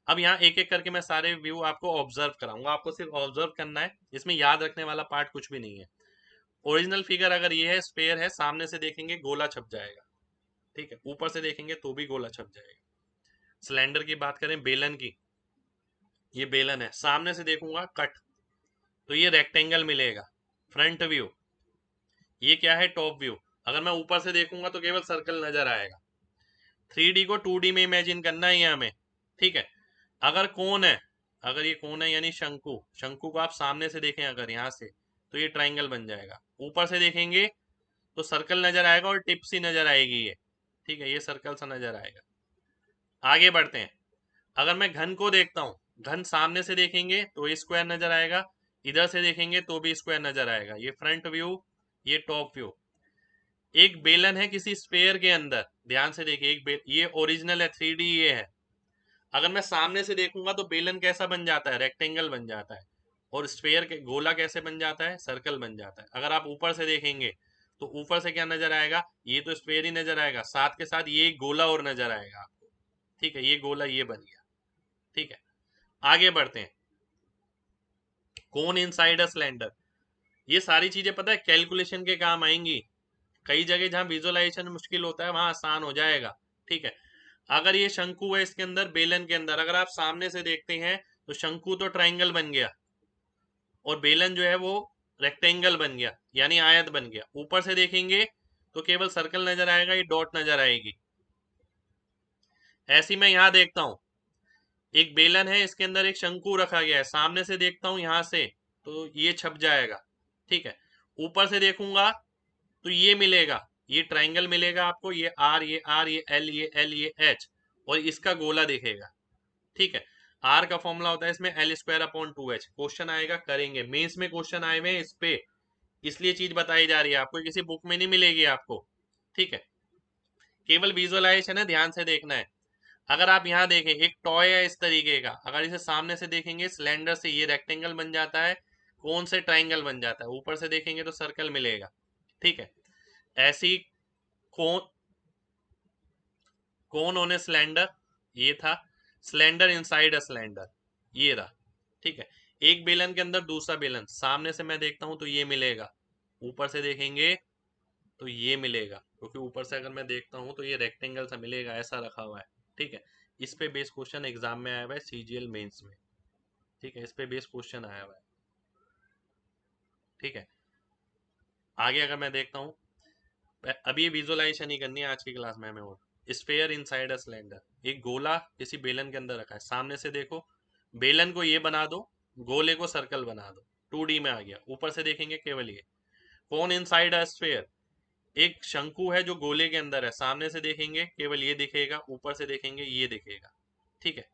[SPEAKER 1] अब यहाँ एक एक करके मैं सारे व्यू आपको ऑब्जर्व कराऊंगा, आपको सिर्फ ऑब्जर्व करना है, इसमें याद रखने वाला पार्ट कुछ भी नहीं है। ओरिजिनल फिगर अगर ये है, स्पेयर है, सामने से देखेंगे गोला छप जाएगा। ठीक है, ऊपर से देखेंगे तो भी गोला छप जाएगा। सिलेंडर की बात करें, बेलन की, ये बेलन है, सामने से देखूंगा कट, तो ये रेक्टेंगल मिलेगा, फ्रंट व्यू। ये क्या है, टॉप व्यू। अगर मैं ऊपर से देखूंगा तो केवल सर्कल नजर आएगा। 3D को 2D में इमेजिन करना है ये हमें, ठीक है। अगर कोन है, अगर ये कोन है यानी शंकु, शंकु को आप सामने से देखें अगर यहाँ से, तो ये ट्राइंगल बन जाएगा। ऊपर से देखेंगे तो सर्कल नजर आएगा और टिप सी नजर आएगी ये, ठीक है, ये सर्कल सा नजर आएगा। आगे बढ़ते हैं। अगर मैं घन को देखता हूँ, घन सामने से देखेंगे तो ये स्क्वायर नजर आएगा, इधर से देखेंगे तो भी स्क्वायर नजर आएगा। ये फ्रंट व्यू, ये टॉप व्यू। एक बेलन है किसी स्फेयर के अंदर, ध्यान से देखिए, ये ओरिजिनल है, 3D ये है। अगर मैं सामने से देखूंगा तो बेलन कैसा बन जाता है, रेक्टेंगल बन जाता है। और स्फेयर के गोला कैसे बन जाता है, सर्कल बन जाता है। अगर आप ऊपर से देखेंगे तो ऊपर से क्या नजर आएगा, ये तो स्फेयर ही नजर आएगा, साथ के साथ ये गोला और नजर आएगा आपको, ठीक है। ये गोला ये बन गया, ठीक है। आगे बढ़ते हैं। कोन इनसाइड अ सिलेंडर, ये सारी चीजें पता है कैलकुलेशन के काम आएंगी। कई जगह जहां विजुअलाइजेशन मुश्किल होता है वहां आसान हो जाएगा, ठीक है। अगर ये शंकु है, इसके अंदर बेलन के अंदर अगर आप सामने से देखते हैं तो शंकु तो ट्राइंगल बन गया और बेलन जो है वो रेक्टेंगल बन गया, यानी आयत बन गया। ऊपर से देखेंगे तो केवल सर्कल नजर आएगा, ये डॉट नजर आएगी। ऐसी मैं यहां देखता हूं, एक बेलन है, इसके अंदर एक शंकु रखा गया है, सामने से देखता हूं यहां से तो ये छप जाएगा, ठीक है। ऊपर से देखूंगा तो ये मिलेगा, ये ट्राइंगल मिलेगा आपको, ये आर, ये आर, ये एल, ये एल, ये एच, और इसका गोला दिखेगा, ठीक है। आर का फॉर्मूला होता है इसमें L²/2H। क्वेश्चन आएगा, करेंगे, मेंस में क्वेश्चन आए हुए हैं इस पे, इसलिए चीज बताई जा रही है आपको, किसी बुक में नहीं मिलेगी आपको, ठीक है। केवल विजुअलाइजेशन है, ध्यान से देखना है। अगर आप यहाँ देखें, एक टॉय है इस तरीके का, अगर इसे सामने से देखेंगे सिलेंडर से ये रेक्टेंगल बन जाता है, कोन से ट्राइंगल बन जाता है, ऊपर से देखेंगे तो सर्कल मिलेगा, ठीक है। ऐसी कोन, कोन ऑन ए सिलेंडर, ये था सिलेंडर इनसाइड अ सिलेंडर, ये रहा, ठीक है। एक बेलन के अंदर दूसरा बेलन, सामने से मैं देखता हूं तो ये मिलेगा, ऊपर से देखेंगे तो ये मिलेगा, क्योंकि ऊपर से अगर मैं देखता हूं तो ये रेक्टेंगल सा मिलेगा, ऐसा रखा हुआ है, ठीक है। इस पे बेस क्वेश्चन एग्जाम में आया हुआ है, CGL मेंस में, ठीक है, इस पे बेस क्वेश्चन आया हुआ है, ठीक है। आगे अगर मैं देखता हूँ, अभी विजुअलाइजेशन ही करनी है आज की क्लास में हमें। और स्फेयर इनसाइड अ सिलेंडर, एक गोला किसी बेलन के अंदर रखा है, सामने से देखो, बेलन को ये बना दो, गोले को सर्कल बना दो, 2D में आ गया। ऊपर से देखेंगे केवल ये। कौन इनसाइड अ स्फेयर, एक शंकु है जो गोले के अंदर है, सामने से देखेंगे केवल ये दिखेगा, ऊपर से देखेंगे ये दिखेगा, ठीक है।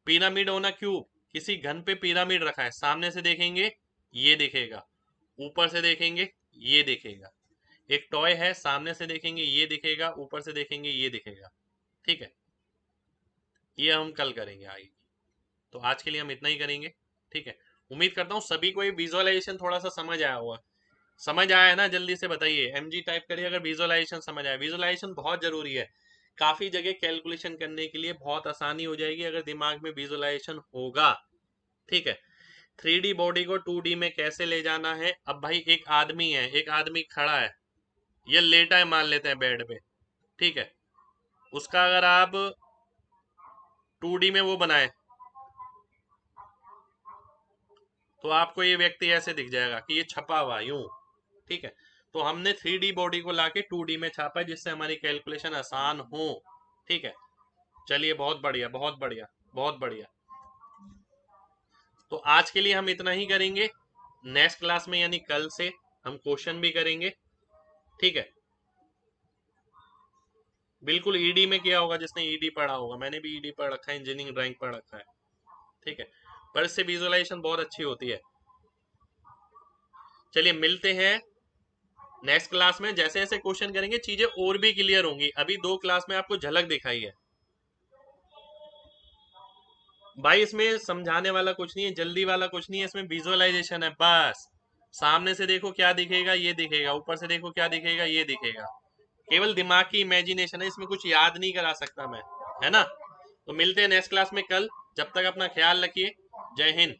[SPEAKER 1] पिरामिड ऑन अ क्यूब, किसी घन पे पिरामिड रखा है, सामने से देखेंगे ये दिखेगा, ऊपर से देखेंगे ये दिखेगा। एक टॉय है, सामने से देखेंगे ये दिखेगा, ऊपर से देखेंगे ये दिखेगा, ठीक है। ये हम कल करेंगे आगे। तो आज के लिए हम इतना ही करेंगे, ठीक है। उम्मीद करता हूँ सभी को ये विजुअलाइजेशन थोड़ा सा समझ आया होगा। समझ आया है ना, जल्दी से बताइए, MG टाइप करिए अगर विजुअलाइजेशन समझ आया। विजुअलाइजेशन बहुत जरूरी है, काफी जगह कैलकुलेशन करने के लिए बहुत आसानी हो जाएगी अगर दिमाग में विजुअलाइजेशन होगा, ठीक है। 3D बॉडी को 2D में कैसे ले जाना है। अब भाई एक आदमी है, एक आदमी खड़ा है या लेटा है, मान लेते हैं बेड पे, ठीक है। उसका अगर आप 2D में वो बनाए तो आपको ये व्यक्ति ऐसे दिख जाएगा कि ये छपा हुआ यूं, ठीक है। तो हमने 3D बॉडी को लाके 2D में छापा है, जिससे हमारी कैलकुलेशन आसान हो, ठीक है। चलिए, बहुत बढ़िया, बहुत बढ़िया, बहुत बढ़िया। तो आज के लिए हम इतना ही करेंगे। नेक्स्ट क्लास में यानी कल से हम क्वेश्चन भी करेंगे, ठीक है। बिल्कुल ED में किया होगा जिसने ED पढ़ा होगा, मैंने भी ED पढ़ रखा है, इंजीनियरिंग ड्राइंग पढ़ रखा है, ठीक है। पर इससे विजुअलाइजेशन बहुत अच्छी होती है। चलिए मिलते हैं नेक्स्ट क्लास में। जैसे जैसे क्वेश्चन करेंगे चीजें और भी क्लियर होंगी। अभी 2 क्लास में आपको झलक दिखाई है भाई, इसमें समझाने वाला कुछ नहीं है, जल्दी वाला कुछ नहीं है, इसमें विजुअलाइजेशन है बस। सामने से देखो क्या दिखेगा, ये दिखेगा, ऊपर से देखो क्या दिखेगा, ये दिखेगा। केवल दिमाग की इमेजिनेशन है, इसमें कुछ याद नहीं करा सकता मैं, है ना। तो मिलते हैं नेक्स्ट क्लास में कल, जब तक अपना ख्याल रखिए। जय हिंद।